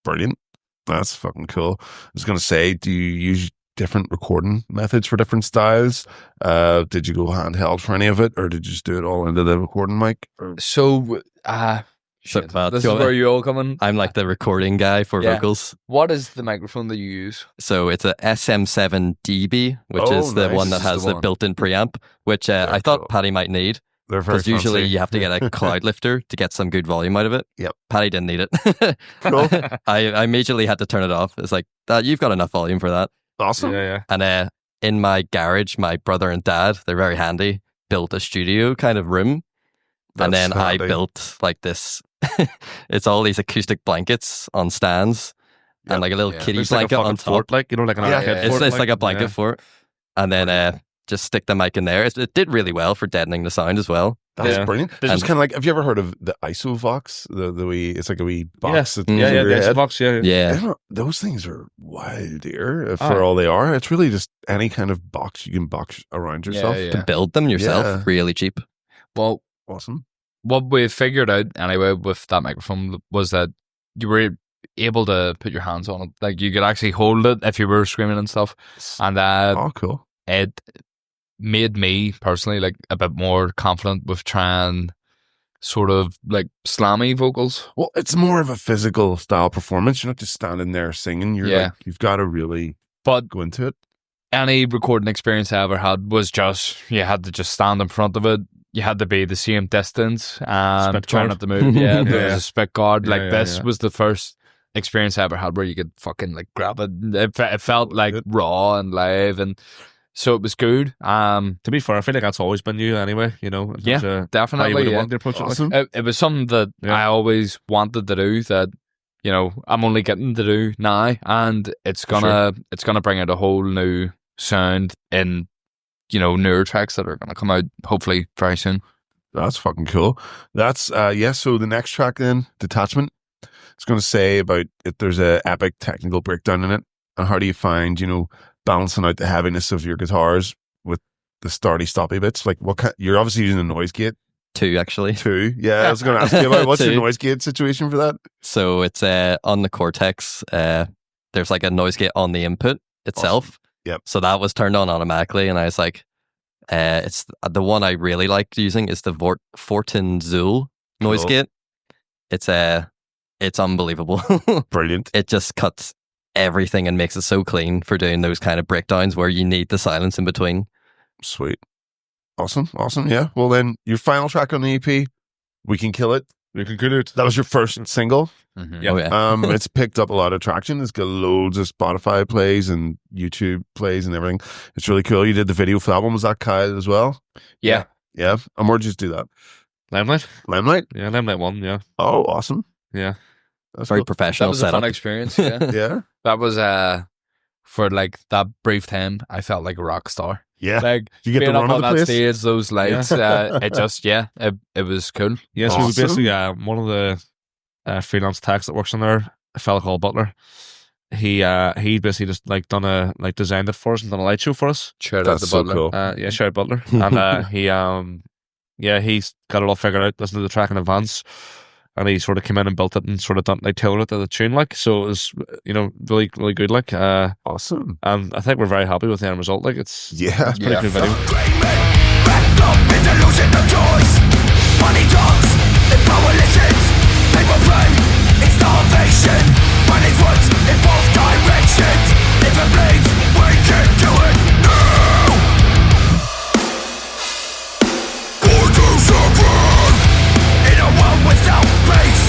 Brilliant. That's fucking cool. I was gonna say, do you use different recording methods for different styles? Did you go handheld for any of it, or did you just do it all into the recording mic?
So, this is where you all come in.
I'm like the recording guy for vocals.
What is the microphone that you use?
So it's a SM7DB, which is the one that has the built-in preamp, which I thought Paddy might need. Because usually you have to get a cloud lifter to get some good volume out of it.
Yep.
Paddy didn't need it.
Cool.
I immediately had to turn it off. It's like, you've got enough volume for that.
Awesome.
Yeah.
And in my garage, my brother and dad, they're very handy, built a studio kind of room. And then I built like this, it's all these acoustic blankets on stands and like a little kitty
It's like
blanket
a
on
fucking fort,
top.
like, you know, like an arcade
It's
fort.
like a blanket fort, and then just stick the mic in there. It did really well for deadening the sound as well.
That's brilliant. It's just kind of like, have you ever heard of the IsoVox? The wee, it's like a wee box.
The IsoVox,
yeah.
Those things are wild, dear, for all they are. It's really just any kind of box you can box around yourself.
To build them yourself, really cheap.
Well,
awesome.
What we figured out anyway with that microphone was that you were able to put your hands on it. Like, you could actually hold it if you were screaming and stuff. And
cool.
It made me personally like a bit more confident with trying sort of like slammy vocals.
Well, it's more of a physical style performance. You're not just standing there singing. You're like, you've got to really go into it.
Any recording experience I ever had was just, you had to just stand in front of it. You had to be the same distance and try not to move. Yeah, there was a spit guard. Like, this was the first experience I ever had where you could fucking like grab it. It felt like raw and live, and so it was good. To
be fair, I feel like that's always been you anyway, you know.
Definitely. It was something that I always wanted to do, that, you know, I'm only getting to do now, and it's gonna bring out a whole new sound in, you know, newer tracks that are gonna come out hopefully very soon.
That's fucking cool. That's so the next track then, Detachment, it's gonna say about if there's a epic technical breakdown in it, and how do you find, you know, balancing out the heaviness of your guitars with the stoppy bits. Like, you're obviously using a noise gate.
2, actually.
2, yeah. I was going to ask you about what's your noise gate situation for that?
So it's on the Cortex. There's like a noise gate on the input itself.
Awesome. Yep.
So that was turned on automatically, and I was like, it's the one I really liked using is the Fortin Zool noise gate. It's unbelievable.
Brilliant.
It just cuts everything and makes it so clean for doing those kind of breakdowns where you need the silence in between.
Sweet. Awesome. Yeah. Well, then your final track on the EP, We Can Kill It.
We Can Kill It.
That was your first single.
Mm-hmm.
Yeah. Oh, yeah.
It's picked up a lot of traction. It's got loads of Spotify plays and YouTube plays and everything. It's really cool. You did the video for that one. Was that Kyle as well?
Yeah.
Yeah. And where'd you do that?
Limelight.
Yeah,
Limelight 1, yeah.
Oh, awesome.
Yeah.
That's very professional.
That was
setup.
A fun experience. Yeah.
Yeah.
That was for like that brief time, I felt like a rock star.
Yeah.
Like,
you get
being
to
up
run
on that
place?
stage, those lights, it was cool.
Yes,
Awesome.
we basically one of the freelance techs that works in there, a fella called Butler. He basically just like designed it for us and done a light show for us.
Shout out to Butler.
Cool.
Shout out Butler. And he's got it all figured out, listened to the track in advance, and he sort of came in and built it and sort of done, like, tailored it to the tune, like, so it was, you know, really, really good, like.
Awesome.
And I think we're very happy with the end result, like, it's pretty good video.
Wrapped up in delusion of choice. Money talks, and power listens. People play, it's starvation. Money's words in both directions. If it bleeds, we can do it now. Born to suffer in a world without peace.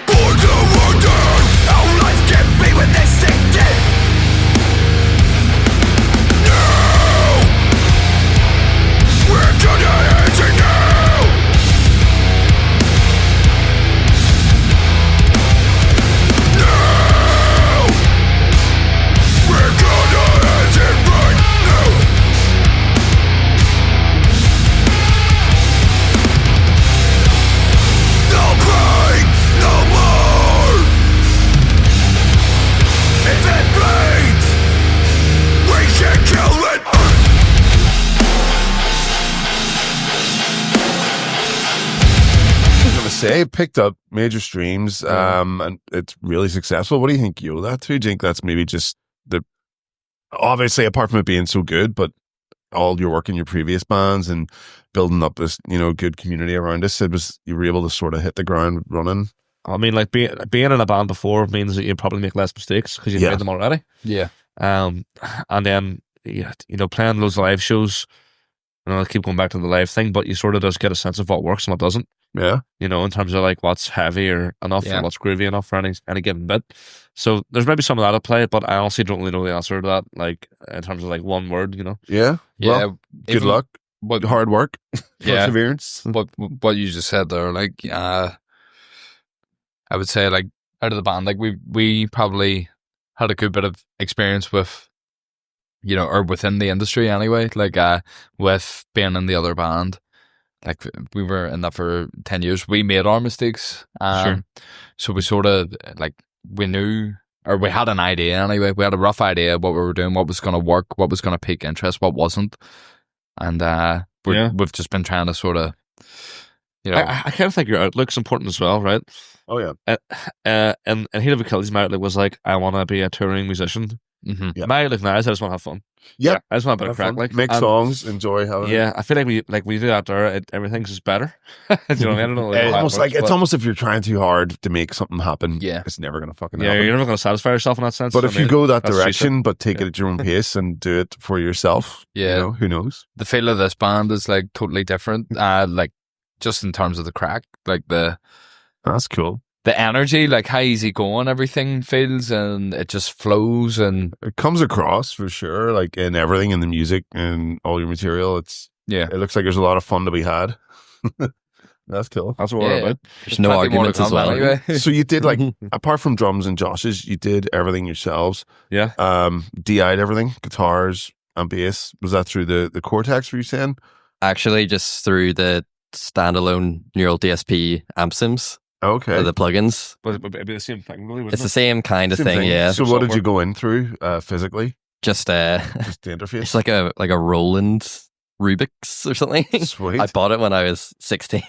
Born to wonder how life can be when they sink in. No, we're gonna end it now. No, we're gonna end it right now. No pain, no more. If it bleeds, we can kill it.
I was going to say, it picked up major streams, and it's really successful. What do you think you owe that to? Do you think that's maybe just obviously, apart from it being so good, but all your work in your previous bands and building up this, you know, good community around us, you were able to sort of hit the ground running?
I mean, like, being in a band before means that you probably make less mistakes because you've made them already.
Yeah.
And then, you know, playing those live shows, and I'll keep going back to the live thing, but you sort of just get a sense of what works and what doesn't.
Yeah.
You know, in terms of like what's heavy or enough and what's groovy enough for any given bit. So there's maybe some of that at play, but I honestly don't really know the answer to that, like, in terms of like one word, you know.
Yeah.
Yeah.
Well, good luck. hard work,
Yeah.
perseverance.
What you just said there, like, I would say, like, out of the band, like, we probably had a good bit of experience with, or within the industry anyway, like, with being in the other band. Like, we were in that for 10 years. We made our mistakes.
Sure.
So we sort of, like, we knew, or we had an idea anyway. We had a rough idea of what we were doing, what was going to work, what was going to pique interest, what wasn't. And we've just been trying to sort of,
I kind of think your outlook's important as well, right?
Oh, yeah.
And Heat of Achilles, my outlook was like, I want to be a touring musician.
Mm-hmm.
Yeah.
My outlook now is I just want to have fun.
Yeah,
I just want a bit of crack. Like,
make songs, enjoy having.
Yeah, I feel like we do that there. Everything's just better. Do you know what I mean? I don't know.
It's almost if you're trying too hard to make something happen.
Yeah,
it's never gonna fucking
happen.
You're
never gonna satisfy yourself in that sense.
But if you go that direction, but take it at your own pace and do it for yourself, who knows?
The feel of this band is like totally different. Like just in terms of the crack, like
that's cool.
The energy, like how easy going everything feels, and it just flows, and
it comes across for sure, like in everything, in the music and all your material. It looks like there's a lot of fun to be had. That's cool.
That's what we're about.
There's no arguments as well.
Anyway.
So you did, like, apart from drums and Josh's, you did everything yourselves.
Yeah.
DI'd everything, guitars and bass. Was that through the Cortex, were you saying?
Actually, just through the standalone Neural DSP amp sims.
Okay.
The plugins.
But it'd be the same thing, really, wouldn't
It's the same kind of thing, yeah.
So what did you go in through physically?
Just the
interface?
It's like a Roland Rubik's or something.
Sweet.
I bought it when I was 16.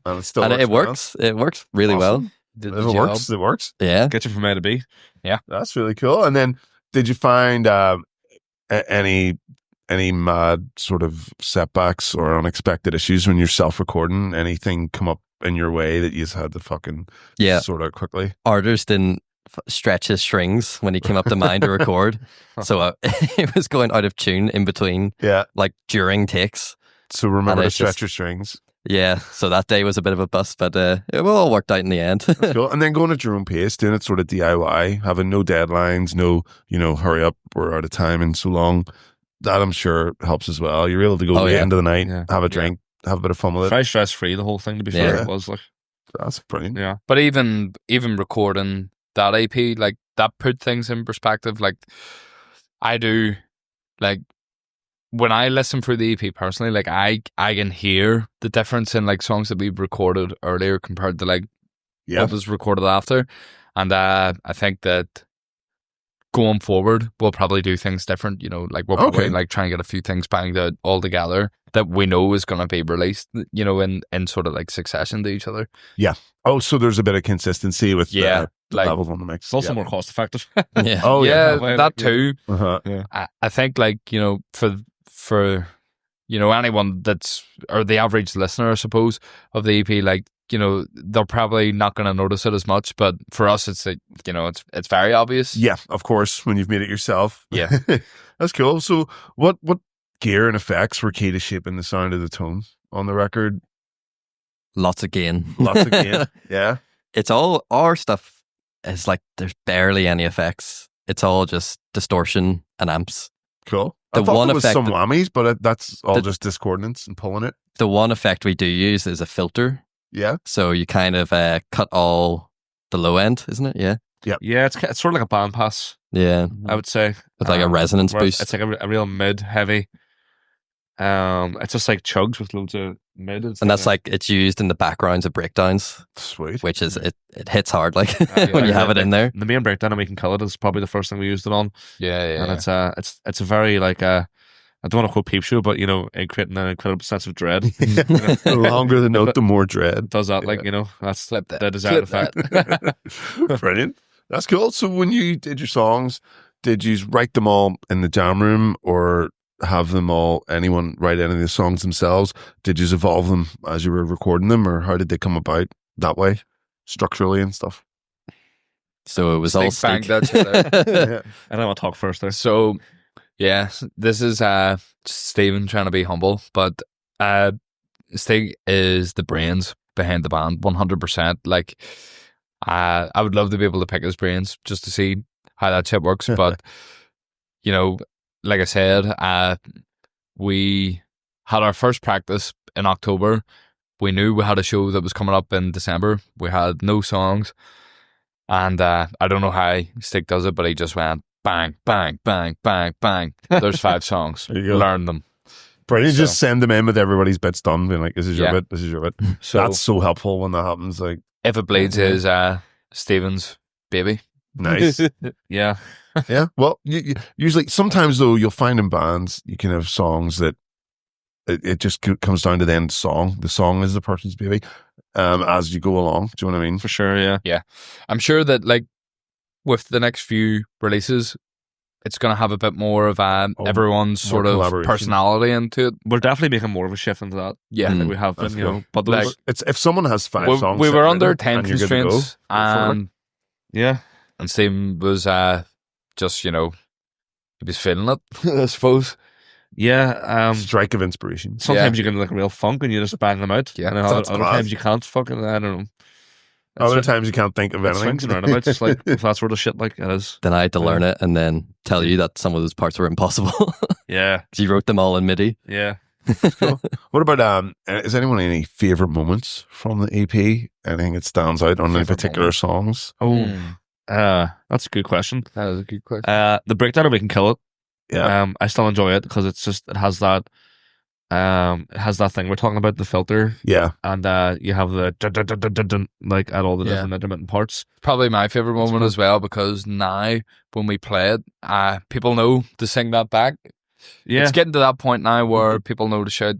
And it still
works. It works really well.
It works.
Yeah.
Get you from A to B.
Yeah.
That's really cool. And then did you find any mad sort of setbacks or unexpected issues when you're self-recording? Anything come up in your way that you just had to fucking sort out quickly?
Arders didn't stretch his strings when he came up to mine to record. So it was going out of tune in between, like during takes.
So remember to stretch your strings.
Yeah, so that day was a bit of a bust, but it all worked out in the end.
That's cool. And then going at your own pace, doing it sort of DIY, having no deadlines, no, hurry up, we're out of time in so long. That I'm sure helps as well. You're able to go to the end of the night, have a drink, have a bit of fun with it.
Very stress-free, the whole thing, to be fair. It was like...
That's brilliant.
Yeah.
But even recording that EP, like, that put things in perspective. Like, I do, like, when I listen through the EP personally, like, I can hear the difference in, like, songs that we've recorded earlier compared to, like, what was recorded after. And I think that going forward, we'll probably do things different, like we'll probably like try and get a few things banged out all together that we know is going to be released, in sort of like succession to each other.
Yeah. Oh, so there's a bit of consistency with
like,
levels on the mix.
It's also more cost effective.
Yeah.
Oh yeah,
that too.
Yeah.
I think, like, for anyone that's, or the average listener, I suppose, of the EP, like, they're probably not going to notice it as much, but for us, it's like, it's very obvious.
Yeah, of course, when you've made it yourself.
Yeah.
That's cool. So what gear and effects were key to shaping the sound of the tone on the record?
Lots of gain.
Yeah.
It's all, our stuff is like, there's barely any effects. It's all just distortion and amps.
Cool. I thought there was some whammies, but that's all just discordance and pulling it.
The one effect we do use is a filter.
Yeah.
So you kind of cut all the low end, isn't it? Yeah.
Yeah.
Yeah, it's sort of like a bandpass.
Yeah.
I would say.
With like a resonance boost.
It's like a real mid-heavy. It's just like chugs with loads of mid.
And that's like, it's used in the backgrounds of breakdowns.
Sweet.
Which is, it hits hard, like, when you have it in there.
The main breakdown, and We Can Kill It, is probably the first thing we used it on.
Yeah.
And it's a very, like, I don't want to quote Peep Show, but, creating an incredible sense of dread.
The longer the note, the more dread.
It does that, like, that's the desired effect.
Brilliant. That's cool. So when you did your songs, did you write them all in the jam room, or have anyone write any of the songs themselves? Did you evolve them as you were recording them, or how did they come about that way, structurally and stuff?
So it was all
bang that shit out.
Yeah.
I don't want to talk first there.
So, yeah, this is Stephen trying to be humble, but Stig is the brains behind the band, 100%. Like, I would love to be able to pick his brains just to see how that shit works, but like I said, we had our first practice in October. We knew we had a show that was coming up in December. We had no songs. And I don't know how Stick does it, but he just went bang, bang, bang, bang, bang. There's 5 songs. Learn them.
Brilliant. Just send them in with everybody's bits done, being like, this is your bit, this is your bit.
So
that's so helpful when that happens. Like,
If It Bleeds is Stephen's baby.
Nice.
Yeah.
Yeah. Well, usually, sometimes though, you'll find in bands, you can have songs that it just comes down to the end song. The song is the person's baby as you go along. Do you know what I mean?
For sure, yeah.
Yeah. I'm sure that, like, with the next few releases, it's going to have a bit more of everyone's sort of personality into it.
We're definitely making more of a shift into that.
Yeah.
Like we have been, you know. But
like, it's, if someone has 5 songs...
We were under time constraints.
Yeah.
And Stephen was just, you know, he was feeling it, I suppose.
Yeah.
Strike of inspiration.
Sometimes you can like real funk and you just bang them out.
Yeah.
And other times you can't fucking, I don't know.
Other times you can't think of anything.
Swings and roundabouts. It's like, if that sort of shit, like, it is.
Then I had to learn it and then tell you that some of those parts were impossible.
Yeah.
You wrote them all in MIDI.
Yeah.
Cool. What about, is anyone any favourite moments from the EP? Anything that stands out on any particular songs?
That's a good question.
That is a good question.
The breakdown of We Can Kill It.
Yeah.
I still enjoy it because it's just, it has that thing we're talking about, the filter.
Yeah.
And you have the dun, like at all the different intermittent parts.
Probably my favourite moment as well, because now when we play it, people know to sing that back.
Yeah.
It's getting to that point now where people know to shout,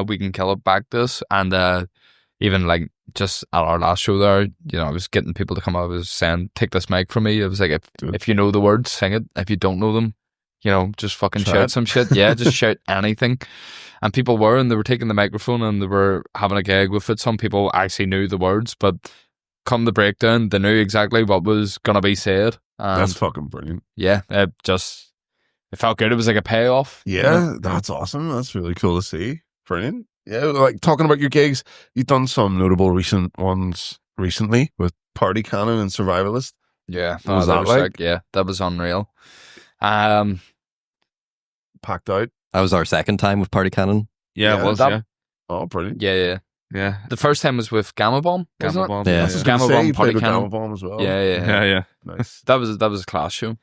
We Can Kill It back to us. And even like just at our last show there, you know, I was getting people to come up. I was saying, take this mic from me. I was like, if you know the words, sing it. If you don't know them, you know, just fucking shout some shit. Yeah, just shout anything. And people were, and they were taking the microphone and they were having a gig with it. Some people actually knew the words, but come the breakdown, they knew exactly what was going to be said. And
that's fucking brilliant.
Yeah, it felt good. It was like a payoff.
Yeah,
you know?
That's awesome. That's really cool to see. Brilliant. Yeah, like talking about your gigs, you've done some notable recent ones recently with Party Cannon and Survivalist.
Yeah,
what was that like?
Sick. Yeah, that was unreal.
Packed out.
That was our second time with Party Cannon.
Yeah, it was. Yeah.
Oh, brilliant.
Yeah. The first time was with Gamma Bomb, wasn't it?
Bomb.
Yeah.
Gamma Bomb, Party Cannon.
Gamma Bomb as well.
Yeah.
Nice.
That was a class show.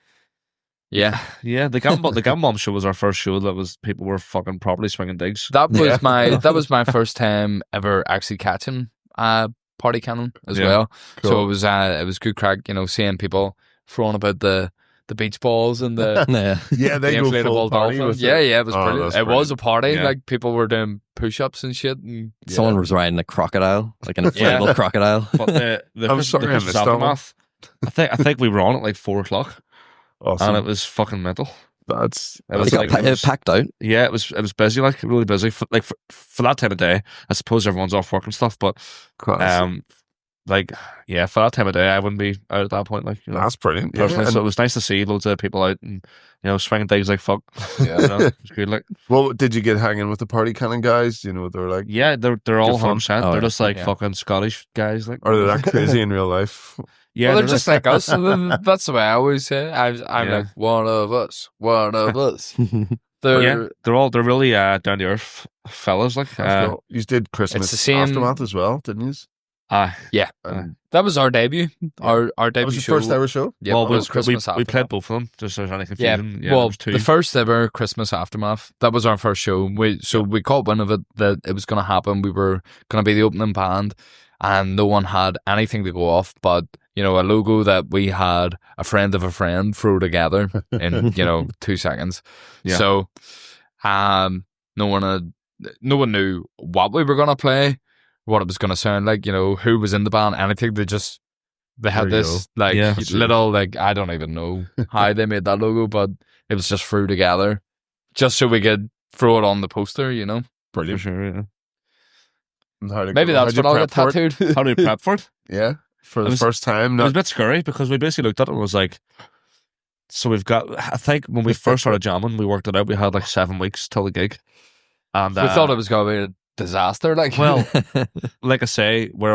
Yeah.
Yeah, the Gamma Bomb show was our first show that was people were fucking properly swinging digs.
That was my first time ever actually catching Party Cannon as well. Cool. So it was good crack, you know, seeing people throwing about the beach balls and the
they go
inflatable dolphins. Yeah, it was brilliant. It was a party.
Yeah.
Like people were doing push-ups and shit. And,
someone was riding a crocodile, like an inflatable crocodile.
But the aftermath, I think we were on at like 4:00.
Awesome.
And it was fucking mental.
It packed out.
Yeah, it was busy, like really busy. For that time of day, I suppose everyone's off work and stuff, but for that time of day, I wouldn't be out at that point. Like, you know,
that's brilliant.
Personally, so it was nice to see loads of people out and, you know, swinging things like fuck. Yeah, you know, it was good. Like,
well, did you get hanging with the Party Cannon guys? You know, they're like,
yeah, they're all 100%. They're just like fucking Scottish guys. Like,
are they that crazy in real life?
Yeah, well, they're just like us. That's the way I always say it. I'm like, one of us.
They're really down to earth fellas. Like,
you did Christmas Aftermath as well, didn't you?
Yeah, that was our debut. Our debut
that was
show.
First ever show.
Yeah,
well,
it was Christmas
we played both of them. Just so there's any confusion.
Yeah, well, the first ever Christmas Aftermath. That was our first show. We caught wind of it that it was going to happen. We were going to be the opening band, and no one had anything to go off but, you know, a logo that we had a friend of a friend throw together in, you know, 2 seconds. Yeah. So, no one knew what we were gonna play, what it was gonna sound like, you know, who was in the band, anything. They had this little, like, I don't even know how they made that logo, but it was just threw together just so we could throw it on the poster, you know.
Brilliant.
For sure, yeah.
Maybe that's what I'll get tattooed.
How do we prep for it?
Yeah. For the first time.
It was a bit scary because we basically looked at it and was like, so we've got, I think when we first started jamming, we worked it out. We had like 7 weeks till the gig. And
we thought it was going to be a disaster. Like,
well, like I say, we're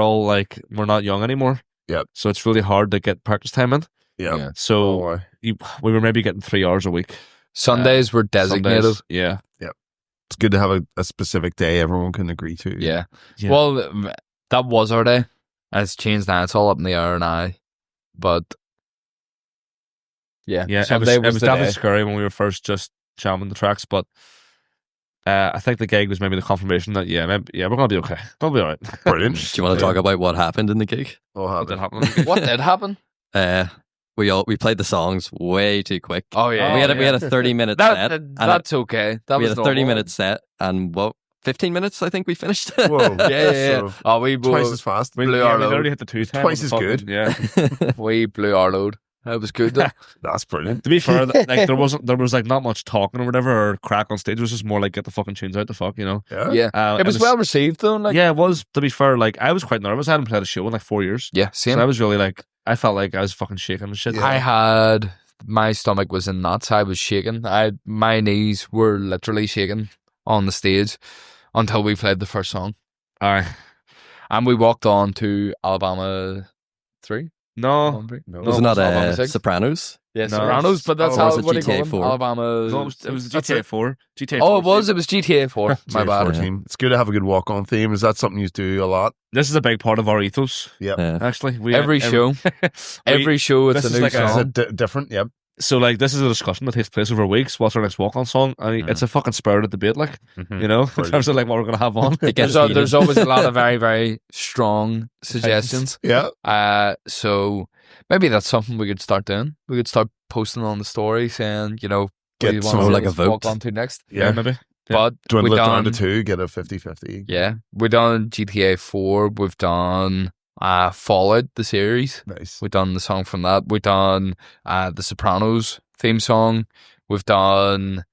not young anymore.
Yeah.
So it's really hard to get practice time in.
Yeah.
So we were maybe getting 3 hours a week.
Sundays were designated.
Yeah.
Yep. it's good to have a specific day everyone can agree to.
Yeah. Well, that was our day. It's changed now. It's all up in the air now. But yeah,
it was
the
definitely
day.
scary when we were first just jamming the tracks, but I think the gig was maybe the confirmation that we're gonna be okay. We'll be all right.
Brilliant.
Do you want to talk about what happened in the gig?
What did happen?
What did happen?
We played the songs way too quick.
Oh yeah,
we had a 30-minute set.
That's okay. That
we
was
had a 30-minute set, and 15 minutes I think we finished.
Whoa.
Yeah. Oh, we
twice as fast.
blew
we
our load.
already hit the 2 times.
Twice as good.
Yeah.
We blew our load. That was good though.
That's brilliant.
To be fair, like there was like not much talking or whatever or crack on stage. It was just more like get the fucking tunes out the fuck, you know.
Yeah.
It was well received though. Like,
yeah, it was. To be fair, like I was quite nervous. I hadn't played a show in like 4 years.
Yeah, same.
So I was really like, I felt like I was fucking shaking and shit.
Yeah. My stomach was in knots. I was shaking. My knees were literally shaking on the stage until we played the first song.
Aye.
And we walked on to Alabama 3.
No.
Wasn't
Alabama
that
6?
Sopranos?
Yeah,
No.
Sopranos, but that's
Or
how
was it
what do you call
GTA
them?
4?
Alabama.
No, it was
That's
GTA
it.
4. GTA 4.
Oh, it was
4.
GTA 4. My bad.
14. It's good to have a good walk-on theme. Is that something you do a lot?
This is a big part of our ethos.
Yeah.
Actually,
Every show, every show, it's
this
a
is
new
like a-
Is
song.
it different? Yep.
So like this is a discussion that takes place over weeks. What's our next walk-on song? And it's a fucking spirited debate, like you know, in terms of like what we're gonna have on.
It gets
There's always a lot of very, very strong suggestions.
Yeah.
So maybe that's something we could start doing. We could start posting on the story saying, you know, what
Get
do you
some
want
like a
to
vote.
walk on to next.
Yeah, maybe.
But
Dwindle
we've
it down to
done,
2, get a 50-50.
yeah, we've done GTA 4. We've done Fallout, the series.
Nice.
We've done the song from that. We've done the Sopranos theme song. We've done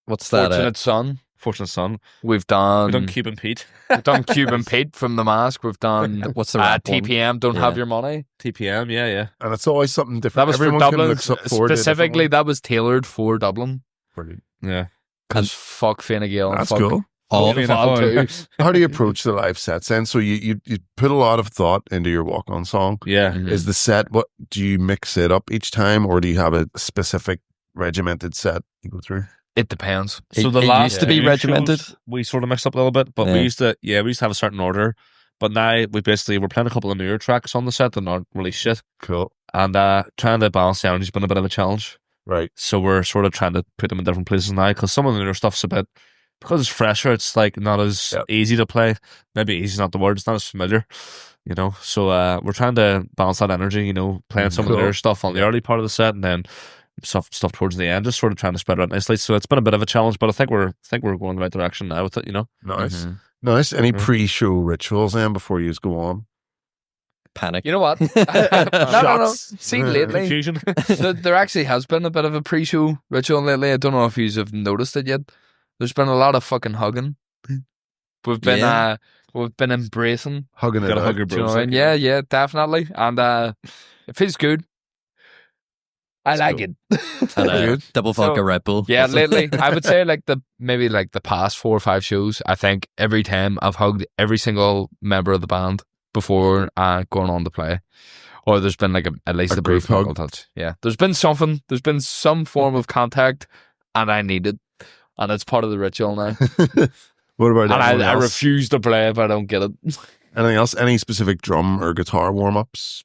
What's that?
Fortunate Son.
Fortunate Son.
We've done
We've done Cube and Pete.
We've done Cuban Pete from The Mask. We've done
What's the rap one?
TPM, Don't
Yeah.
Have Your Money.
TPM. Yeah.
And it's always something
That
different.
was
Everyone
for
can
Dublin.
look forward to a different
Specifically,
one.
that was tailored for Dublin.
Brilliant.
Yeah.
Because fuck Fine Gael and
That's
fuck
cool.
All
Fianna
Fáil
Fáil.
too.
How do you approach the live sets then? So you put a lot of thought into your walk-on song.
Yeah.
Mhm.
Is the set, what do you mix it up each time, or do you have a specific regimented set you go through?
It depends.
It-
So the
it
last
used to be
few
regimented.
shows, we sort of mixed up a little bit, but
Yeah.
we used to have a certain order. But now we're playing a couple of newer tracks on the set that aren't really shit,
Cool.
and trying to balance the energy has been a bit of a challenge.
Right.
So we're sort of trying to put them in different places now because some of the newer stuff's a bit, because it's fresher, it's like not as
Yep.
easy to play. Maybe easy is not the word, it's not as familiar, you know. So we're trying to balance that energy, you know, playing some of the
Cool.
newer stuff on the early part of the set and then stuff towards the end, just sort of trying to spread it out nicely. So it's been a bit of a challenge, but I think we're going the right direction now with it, you know.
Nice.
Mhm.
Nice. Any
Mhm.
pre-show rituals then before you go on?
Panic.
You know what? No.
Shots.
See,
Yeah.
lately,
Confusion.
there actually has been a bit of a pre-show ritual lately. I don't know if you have noticed it yet. There's been a lot of fucking hugging. We've been
Yeah.
we've been embracing.
Hugging it
Gotta
out.
hug your
Do you know
bros.
what I mean?
like,
Yeah, definitely. And it feels good. I
It's
like
cool.
it.
And
Good.
double vodka
So-
Red Bull.
Yeah,
Also.
lately I would say like the past 4 or 5 shows. I think every time I've hugged every single member of the band before going on to play, or there's been like at least
A
a brief
group hug.
knuckle touch. Yeah, there's been something. There's been some form of contact, and I need it, and it's part of the ritual now.
What about
And
anyone
I
else?
refuse to play if I don't get it.
Anything else? Any specific drum or guitar warm-ups?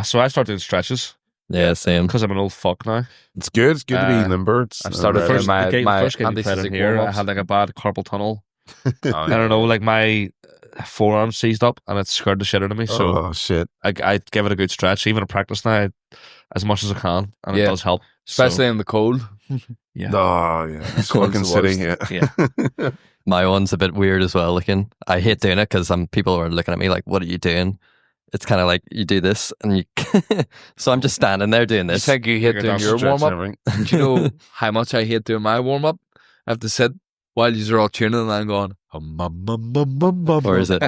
So I started doing stretches
Yeah, same.
because I'm an old fuck now.
It's good. It's good to be limber. It's,
I've started
uh,
doing
First,
my-
the gig,
my
first gig we played in
anti-seasick
here, I
warm-ups.
had like a bad carpal tunnel.
Oh,
I don't know, like my forearm seized up and it scared the shit out of me. So
oh shit.
I give it a good stretch, even in practice now, as much as I can, and it
Yeah.
does help.
especially in the cold.
Yeah.
Oh yeah. It's
Cold's
fucking
the
city.
worst.
Yeah.
My one's a bit weird as well. Looking, I hate doing it because people are looking at me like, "What are you doing?" It's kind of like you do this, and you. So I'm just standing there doing
You
this.
think you hate
Figure it
doing
out,
your
Stretch
warm
and
up?
everything.
Do you know how much I hate doing my warm up? I have to sit while you're all tuning and I'm going,
Or is it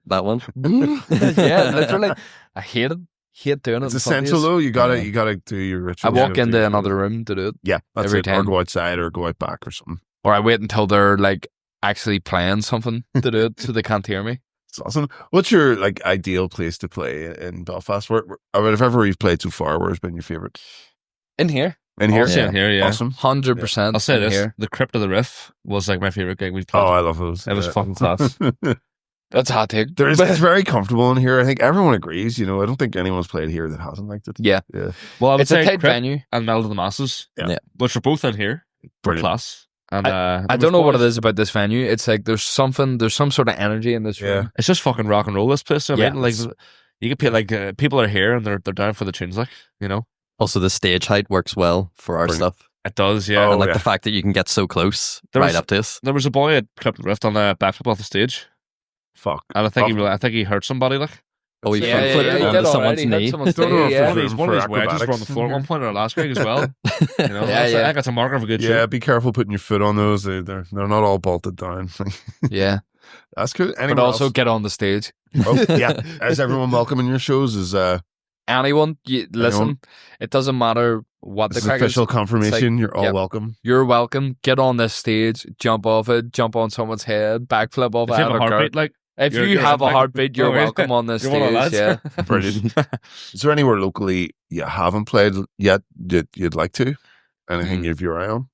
that one?
yeah, literally. I hate it. Hate doing it.
It's
in front of
essential
yous.
though. You
Yeah.
gotta do your
I
ritual.
walk into another room to do it,
Yeah, that's
every
it. Or
time.
go outside or go out back or something.
or I wait until they're like actually playing something to do it so they can't hear me.
It's awesome. What's your like ideal place to play in Belfast? I mean, if ever you've played so far, where's been your favorite?
In here,
In here?
Also in here, yeah.
Awesome.
100%.
I'll say this:
here.
the Crypt of the Riff was like my favorite gig we've played.
Oh, I love those.
It was fucking class.
That's a hot take.
It's very comfortable in here. I think everyone agrees. You know, I don't think anyone's played here that hasn't liked it.
Yeah.
Well, I would
It's
say
a tight
Crypt
venue.
and Metal to the Masses,
Yeah.
which are both in here.
Brilliant.
Class. And
I don't know what it is about this venue. It's like there's some sort of energy in this room.
It's just fucking rock and roll. This place. I
Yeah.
mean, like you could pay people are here and they're down for the tunes, like you know.
Also, the stage height works well for our
Brilliant.
stuff.
It does, yeah.
Oh,
And like
yeah.
the fact that you can get so close
There
right
was-
up to us.
There was a boy at Crypt of the Rift on a backflip off the stage,
Fuck.
and
Oh.
I think he hurt somebody. Like
Oh, he
Yeah,
front
yeah,
flipped
yeah, he
onto
did
someone's
already. He had
knee.
someone's
Don't know
knee,
if
yeah.
it's room
one of
for
these wedges were on the
acrobatics
floor at one point at our last gig as well. You know,
Yeah, yeah.
I think that's a marker of a good show.
Yeah, be careful putting your foot on those. They're not all bolted down.
Yeah.
That's good.
But
Anyone
also
else?
get on the stage.
Oh, yeah. Is everyone welcome in your shows? Is
Anyone, listen,
Anyone?
it doesn't matter what the
this is
crack
official
is.
confirmation?
It's like,
You're all
yep.
welcome.
You're welcome. Get on this stage, jump off it, jump on someone's head, backflip off
If you have a
it.
heartbeat, like
If
you're-
you
you're
have a
like-
heartbeat, you're
Oh, yeah.
welcome on this
you're one of the
stage.
lads.
Yeah.
Brilliant. Is there anywhere locally you haven't played yet that you'd like to? Anything you've your eye on?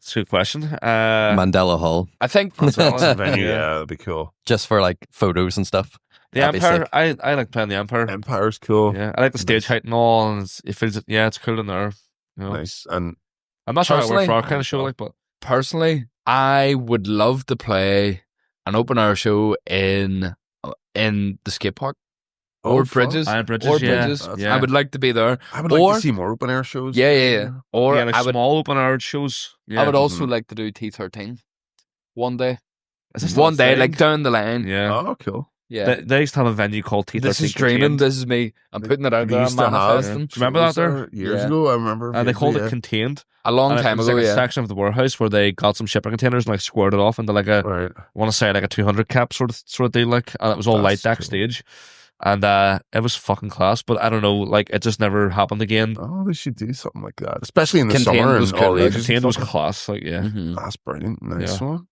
It's a good question.
Mandela Hall,
I think
That's a venue.
Yeah.
Yeah, that'd be cool.
just for like photos and stuff.
The
That'd be
Empire,
sick.
I like playing the Empire.
Empire's cool.
Yeah, I like the stage height and all, and it feels it's cool in there. You know?
Nice. And
I'm not sure how it works
Personally-
for our kind of show, like, but
personally, I would love to play an open air show in the skate park or
fuck.
Bridges.
Iron Bridges,
Or
yeah.
Bridges.
Yeah.
I would like to be there.
I would like
Or-
to see more open air shows.
Yeah. Or
yeah, like
I would
small open hour shows. Yeah.
I would also
Mhm.
like to do T13 one day.
Is this still
One
a
day,
thing?
like down the line.
Yeah.
Oh, cool.
Yeah.
They used to have a venue called T13.
This is dreaming.
Contained.
This is me. I'm putting it out
They
there.
used
I'm
to have-
manifesting.
Do you remember that there?
Years
Yeah.
ago, I remember.
And they called
vaguely,
it Contained.
A long
And it
time
was
ago,
like a
yeah.
section of the warehouse where they got some shipping containers and like squared it off into like a,
Right.
I want to say like a 200 cap sort of deal, like, and it was all light
That's
deck
cool.
stage, and it was fucking class. But I don't know, like it just never happened again.
Oh, they should do something like that, especially in the
Contained
summer
was
and
cool,
all
yeah.
ages.
Contained was class, like yeah.
Mhm.
That's brilliant. Nice
Yeah.
one.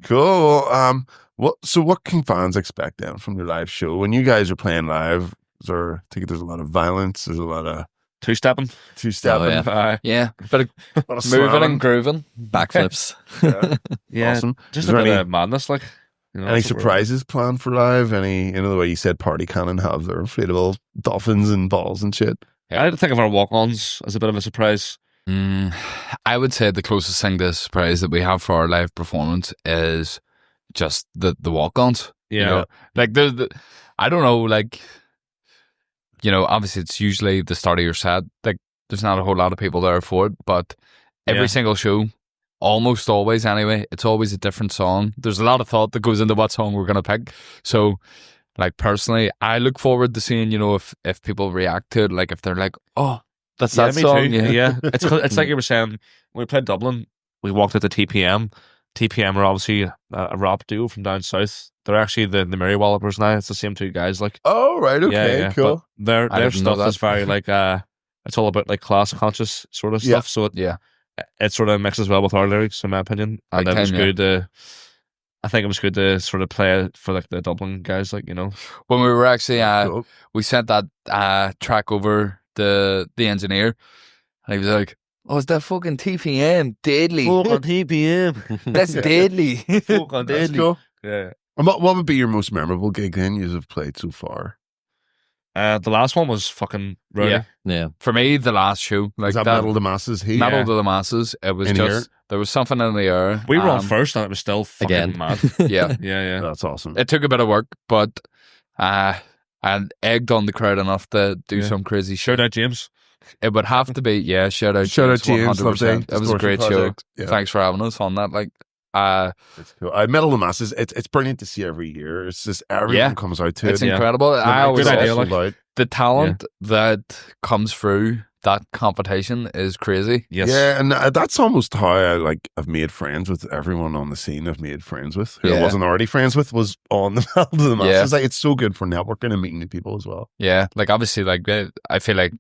Cool. Well, what can fans expect then from your live show when you guys are playing live? Is there, I think there's a lot of violence. There's a lot of
Two-stepping.
two-stepping.
Oh, yeah.
Yeah. But
a lot of
moving
slamming.
and grooving.
Backflips.
Yeah.
Yeah,
Awesome.
just
Is
a
there
bit
any-
of madness, like. You know,
Any
that's what we're-
surprises planned for live? Any, the way you said Party Cannon have their inflatable dolphins and balls and shit?
I think of our walk-ons as a bit of a surprise.
I would say the closest thing to a surprise that we have for our live performance is just the walk-ons.
Yeah,
You know? Like I don't know, like, obviously it's usually the start of your set. Like there's not a whole lot of people there for it, but every
Yeah.
single show, almost always anyway, it's always a different song. There's a lot of thought that goes into what song we're gonna pick. So like personally, I look forward to seeing, if people react to it, like if they're like, oh, that's that
me
song.
too. Yeah. It's like you were saying, when we played Dublin, we walked out to TPM. TPM are obviously a rap duo from down south. They're actually the Mary Wallopers now. It's the same two guys, like.
Oh, right. Okay.
Yeah.
Cool.
But their
I didn't know
stuff
that.
is very like it's all about like class conscious sort of
Yeah.
stuff. So
Yeah.
it sort of mixes well with our lyrics, in my opinion. And
Big
it was
time, yeah.
good to. I think it was good to sort of play it for like the Dublin guys, like
When we were actually
Cool.
we sent that track over the engineer, and he was like, "Oh, is that fucking TPM deadly?
on TPM.
That's deadly."
Fuck on
That's
deadly.
cool.
Yeah.
And what would be your most memorable gig then you have played so far?
The last one was fucking rowdy.
Yeah.
Yeah.
For me, the last show, like
Is that Metal to Masses? He?
Metal
Yeah.
to the Masses, it was
In
just
here?
there was something in the air.
We were on first and it was still fucking
Again.
mad.
Yeah,
Yeah.
That's awesome.
it took a bit of work, but I egged on the crowd enough to do
Yeah.
some crazy shit.
Shout out James.
It would have to be, yeah. Shout out,
Shout out James.
100%. It was a great show.
Yeah.
Thanks for having us on that. Like,
It's cool. Metal to Masses, it's brilliant to see every year. It's just everyone
Yeah.
comes out to
it's
it.
Yeah.
incredible. I
Good
always
idea,
say
like-
sold out.
the talent that comes through that competition is crazy.
Yes.
Yeah, and that's almost how I've made friends with everyone on the scene. I've made friends with who I
Yeah.
wasn't already friends with was on the Metal to the Masses.
Yeah.
Like, it's so good for networking and meeting new people as well.
Yeah, like obviously, like I feel like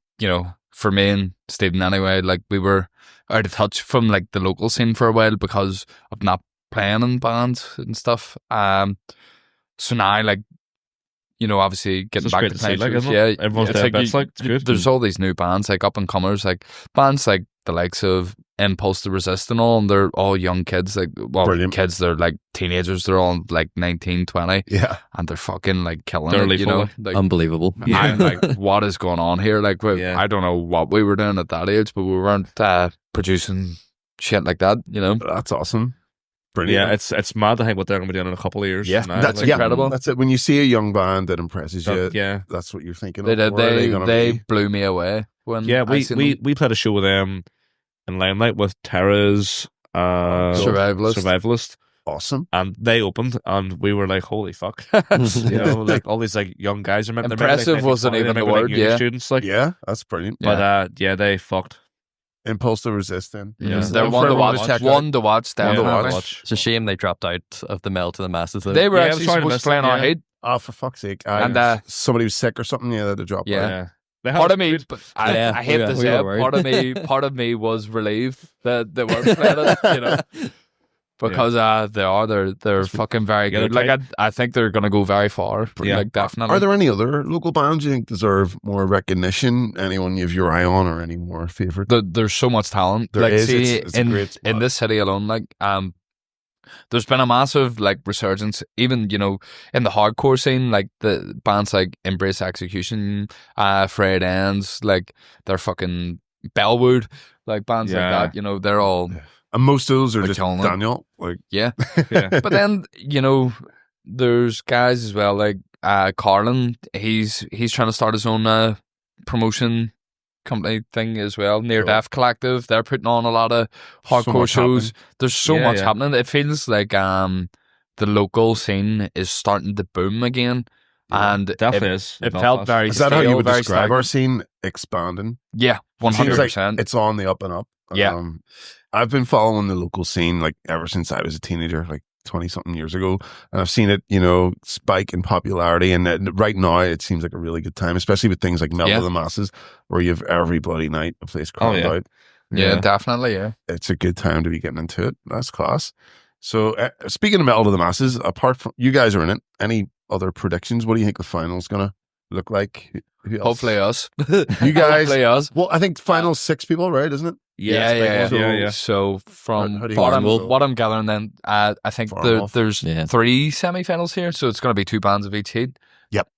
for me and Stephen anyway, like we were out of touch from like the local scene for a while because of not playing in bands and stuff. So now, like, obviously getting
just
back
great
to
to see,
playing
like,
shows,
isn't it?
yeah,
Everyone's
it's
doing bits, like, it's good.
There's all these new bands, like up and comers, like bands like the likes of Impulse to Resist and all, and they're all young kids, like, well,
Brilliant.
kids, they're like teenagers, they're all like 19, 20,
Yeah.
and they're fucking like killing
They're
it, you know?
lethal,
Like,
Unbelievable.
I'm like, what is going on here? Like,
Yeah.
I don't know what we were doing at that age, but we weren't producing shit like that, you know?
That's awesome. Brilliant.
Yeah, it's mad to think what they're going to be doing in a couple of years.
Yeah,
now.
That's
Like,
incredible.
That's it. When you see a young band that impresses you,
yeah.
that's what you're thinking
They
of.
did.
Where are gonna
They
be?
blew me away when
Yeah,
I seen them.
we played a show with them in Limelight with Terra's Survivalist,
Awesome.
and they opened, and we were like, "Holy fuck!" You know, like all these like young guys are meant.
Impressive wasn't even the word, yeah.
Students, like,
Yeah, that's brilliant.
but they fucked.
Impulse to Resist then.
Yeah,
Yeah.
they're
Well,
one
for
to
everyone
watch.
to check out.
One to watch. Definitely.
Watch.
It's a shame they dropped out of the Mail to the Masses. Though.
They were
Yeah, I was
actually
trying to
supposed
miss
to play on
them,
our
yeah.
head.
Oh, for fuck's sake.
And,
somebody was sick or something, yeah, they had to drop
Yeah.
out.
Yeah, they had
Part
a
of me,
good-
I hate to
we
say
were
it, part of me was relieved that they weren't playing it, you know, because they're fucking very
Yeah,
good.
they're
Like I think they're gonna go very far.
Yeah.
Like definitely.
Are there any other local bands you think deserve more recognition? Anyone you have your eye on or any more favourite?
There's so much talent.
There
like
is.
see
It's a great spot.
in this city alone, like there's been a massive like resurgence, even, you know, in the hardcore scene, like the bands like Embrace Execution, Frayed Ends, like they're fucking Bellwood, like bands like
Yeah.
that, you know, they're all
And most of those are
Like
just
killing it.
Daniel. Like,
yeah.
yeah.
But then, you know, there's guys as well, like Carlin, he's trying to start his own promotion company thing as well. Near
Cool.
Death Collective, they're putting on a lot of hardcore
much
shows. There's so
Yeah,
much
yeah.
happening. It feels like the local scene is starting to boom again. And
Definitely
it,
is.
it
Belfast.
felt very
is that how
stale,
you would
very
describe our
stagnant.
scene expanding?
Yeah,
Seems like
100%.
it's on the up and up.
Yeah.
I've been following the local scene like ever since I was a teenager, like 20 something years ago. And I've seen it, you know, spike in popularity. And right now it seems like a really good time, especially with things like Melt
Yeah.
of the Masses, where you have every bloody night a place crawled
yeah.
out.
yeah, definitely, yeah.
It's a good time to be getting into it. That's class. So speaking of Melt of the Masses, apart from you guys are in it, any other predictions? What do you think the final's going to look like? Who else?
Hopefully us.
You guys.
Hopefully us.
Well, I think final 6 people, right? Isn't it?
Yeah,
it's a big one.
yeah. So from
How do you
what
go?
I'm gathering, then I think
Farmwolf.
there's
Yeah.
3 semi-finals here, so it's going to be 2 bands of each heat.
Yep.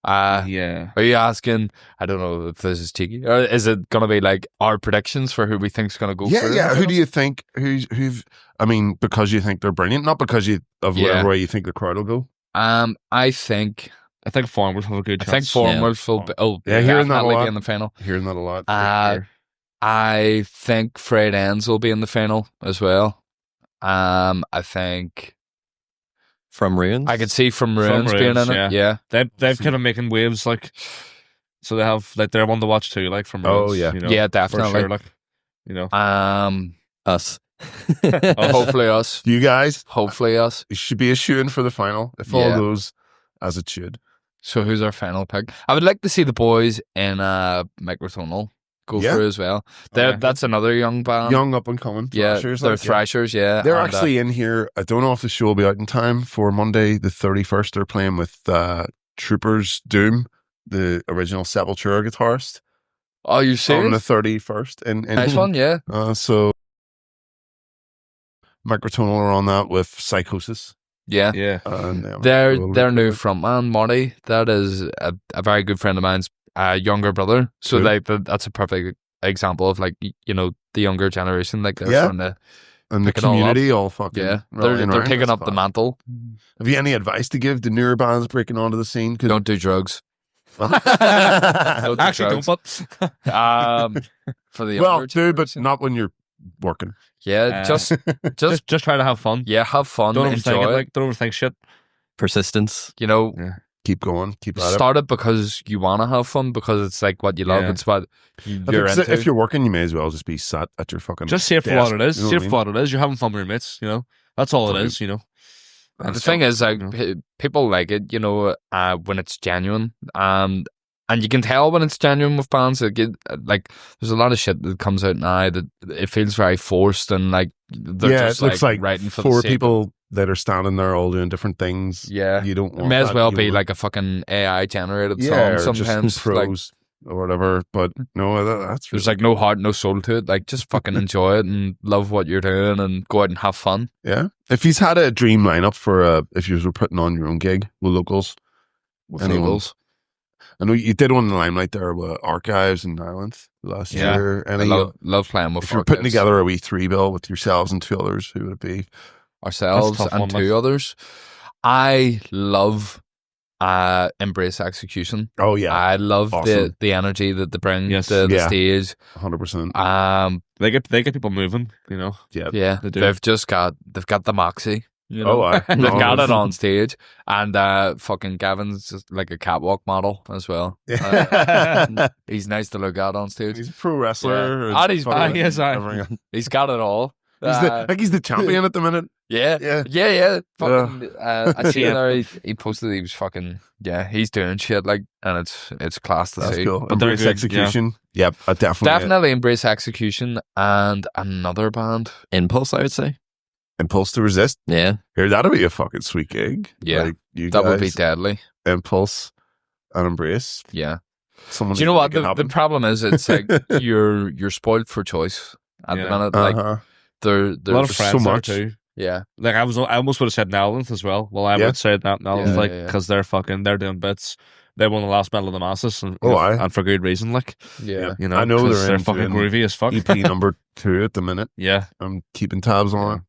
Yeah.
Are you asking? I don't know if this is cheeky, or is it going to be like our predictions for who we think's going to go?
Yeah,
through
yeah.
the
Who do
finals?
you think? Who've? I mean, because you think they're brilliant, not because you of
Yeah.
whatever way you think the crowd will go.
I think
I think Farm would have a good
I
chance.
think Formworth will be,
Yeah, hearing that a
definitely
lot.
be in the final.
Hearing that a lot.
I think Frayed Ends will be in the final as well. I think
From Ruins.
I could see From
From
Ruins being in
Ruins,
it.
yeah.
Yeah.
They've kind of making waves, like, so they have like they're one to watch too, like from
Oh,
Ruins,
yeah.
you know,
Yeah,
for
definitely.
sure, like, you know,
Us.
Hopefully us.
You guys,
Hopefully us.
it should be a shoo-in for the final if all
Yeah.
goes as it should.
So who's our final pick? I would like to see the boys in Microtonal go
Yeah.
through as well.
yeah.
That's another young band.
Young up and coming
yeah,
thrashers.
they're
like, yeah.
Thrashers. Yeah,
They're
and,
actually in here. I don't know if the show will be out in time for Monday, the 31st. They're playing with Troopers Doom, the original Sepultura guitarist,
oh, you
on the
serious?
31st. And
Nice one. Yeah.
So Microtonal are on that with Psychosis.
Yeah.
yeah.
And
Their
we'll
new
look at
frontman Marty, that is a very good friend of mine's younger brother. So
Cool.
like that's a perfect example of like you know the younger generation, like they're
Yeah.
starting to
it. And the
pick it all up.
community all fucking
yeah
rallying
they're
around.
taking
That's
up the
class.
mantle.
Have you any advice to give to newer bands breaking onto the scene? 'Cause-
Don't do drugs. Don't do
Actually,
drugs.
don't. But
For the
well,
younger
do, but
generation.
not when you're working.
Yeah, just
just try to have fun.
yeah, have fun,
Don't overthink
enjoy
it.
it.
Like, don't overthink shit.
Persistence.
You know,
Keep going. Keep at it.
start it because you want to have fun, because it's like what you love.
Yeah.
It's what
I
you're
think
into.
if you're working, you may as well just be sat at your fucking.
Just see it for
desk,
what it is.
you know
See
what
it
I
for what it is. You're having fun with your mates. You know, that's all it
Brilliant.
is. You know.
And the thing is, like,
you know.
people like it, you know, when it's genuine. And you can tell when it's genuine with bands. Like, there's a lot of shit that comes out now that it feels very forced and like they're
Yeah,
just
it looks like
writing for the
four
sake of-
people that are standing there all doing different things.
Yeah,
You don't
it
want
may as
that,
well
you
be
know.
like a fucking AI generated
Yeah,
song
or just
sometimes. Like,
pros. or whatever. But no, that's
There's like no heart, no soul to it. Like just fucking enjoy it and love what you're doing and go out and have fun.
Yeah. If he's had a dream lineup for if you were putting on your own gig with locals,
Locals.
I know you did one in the Limelight there with Archives in Ireland last year. And
I love playing with
if you're putting together a wee 3 bill with yourselves and 2 others, who would it be?
Ourselves and 2 others. I love Embrace Execution.
Oh yeah,
I love
awesome.
the energy that they bring
Yes.
to the stage.
100%.
They get people moving, you know.
Yeah,
they do.
they've got the moxie. You know?
They've
got it on stage, and fucking Gavin's just like a catwalk model as well. He's nice to look at on stage.
He's a pro wrestler.
Yeah. He's got it all.
He's the champion at the minute.
Yeah. Fucking, I see there. He posted he was fucking he's doing shit like, and it's class to see.
Cool.
But
Embrace Execution. Yeah. Yep,
definitely Embrace Execution and another band,
Impulse, I would say.
Impulse to Resist.
Yeah.
Here, that'll be a fucking sweet gig.
Yeah.
Like,
that would be deadly.
Impulse and Embrace.
Yeah.
Do
you know what the problem is? It's like you're spoiled for choice at the minute. Like there's
a lot of friends
so much
too.
Yeah,
like I almost would have said Nowlands as well. Well, I would say that Nowlands, because they're doing bits. They won the last Battle of the Masses, and for good reason. Like,
you
know,
I know
they're fucking groovy as fuck.
EP number 2 at the minute.
Yeah,
I'm keeping tabs on it.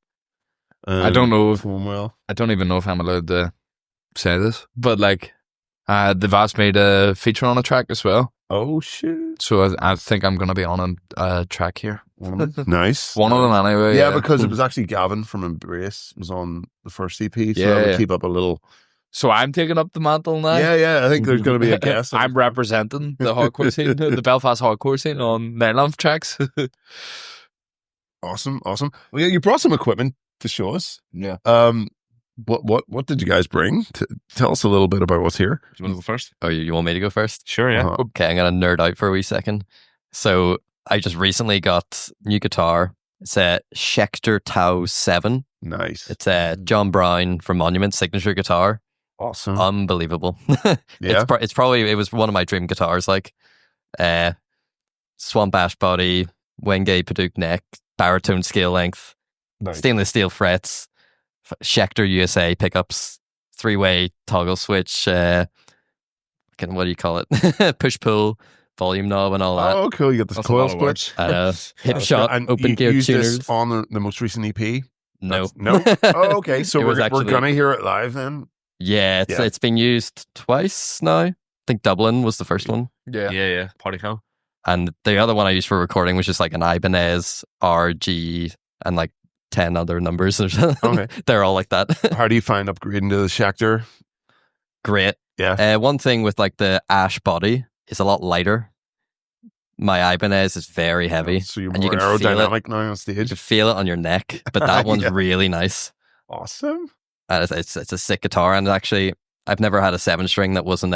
I don't know if
I
don't even know if I'm allowed to say this, but like, they've asked me to feature on a track as well.
Oh shit!
So I think I'm going to be on a track here.
Nice.
One of them anyway.
Yeah, because it was actually Gavin from Embrace was on the first EP, so I would keep up a little.
So I'm taking up the mantle now.
Yeah. I think there's going to be a guest.
I'm representing the hardcore scene, the Belfast hardcore scene on Nederland tracks.
Awesome. Well, yeah, you brought some equipment to show us.
Yeah.
What did you guys bring? Tell us a little bit about what's here.
Do you want to go first?
Oh, you want me to go first?
Sure, yeah.
Okay, I'm going to nerd out for a wee second. So I just recently got new guitar. It's a Schecter Tau 7.
Nice.
It's a John Brown from Monument signature guitar.
Awesome.
Unbelievable.
Yeah.
It was one of my dream guitars, like Swamp Ash body, Wenge Paduk neck, baritone scale length, stainless steel frets, Schecter USA pickups, 3-way toggle switch, what do you call it? Push pull, volume knob, and all that.
Oh, cool! You got this coil split,
hip shot,
and
open gear
tuners.
This
on the most recent EP.
No.
Oh, okay. So we're gonna hear it live then.
Yeah, it's been used twice now. I think Dublin was the first one.
Yeah. Party Cow.
And the other one I used for recording was just like an Ibanez RG and like 10 other numbers or something. Okay. They're all like that.
How do you find upgrading to the Schecter?
Great.
Yeah.
One thing with like the Ash body is a lot lighter. My Ibanez is very heavy.
So you're more aerodynamic now on stage.
You can feel it on your neck, but that one's really nice.
Awesome.
And it's a sick guitar. And actually, I've never had a 7-string that wasn't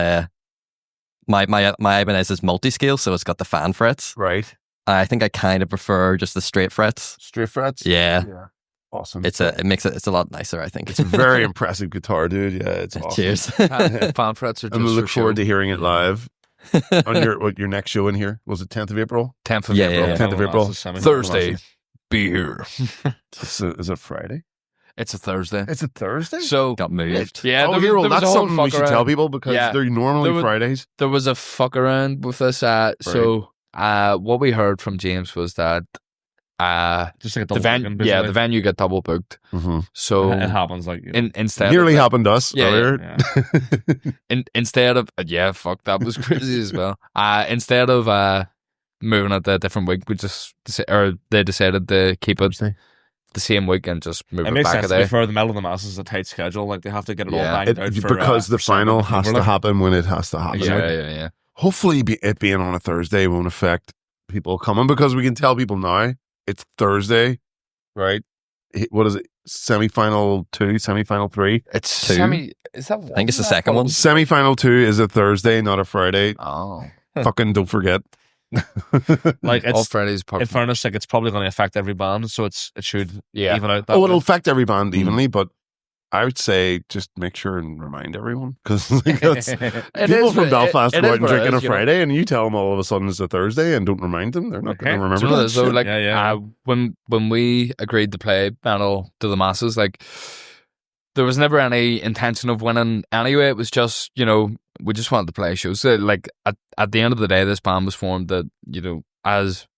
my Ibanez is multi-scale, so it's got the fan frets.
Right.
I think I kind of prefer just the straight frets.
Straight frets?
Yeah.
Awesome.
It's a lot nicer, I think.
It's a very impressive guitar, dude. Yeah, it's awesome.
Cheers.
Fan frets are just
and we look forward to hearing it live. On your next show in here. Was it 10th of April?
10th of April.
10th of April.
Thursday. Be here.
Is it Friday?
It's a Thursday.
It's a Thursday?
So
got moved.
Yeah.
That's something we should tell people because they're normally Fridays.
There was a fuck around with this. So what we heard from James was that
just like the
venue got double booked.
Mm-hmm.
So
it happens like
instead
nearly happened to us
earlier. Instead of fuck, that was crazy as well. Instead of moving it to a different week, they decided to keep it the same week and just move it back a day.
For the Metal of the Masses is a tight schedule. Like they have to get it all banged out
because the final has to happen when it has to happen.
Yeah.
Hopefully, it being on a Thursday won't affect people coming because we can tell people now it's Thursday, right? What is it? Semi-final 2, semi-final 3.
It's
2.
Is that?
I think it's the second one.
Semi-final 2 is a Thursday, not a Friday.
Oh,
fucking don't forget.
Like it's
all Fridays.
In fairness, like it's probably going to affect every band, so it should even out.
It'll affect every band evenly, but I would say just make sure and remind everyone, because people from Belfast go out and drink on a Friday, and you tell them all of a sudden it's a Thursday and don't remind them, they're not going to remember that.
So like, when we agreed to play Metal to the Masses, like there was never any intention of winning anyway. It was just, we just wanted to play shows. So, like at the end of the day, this band was formed that, as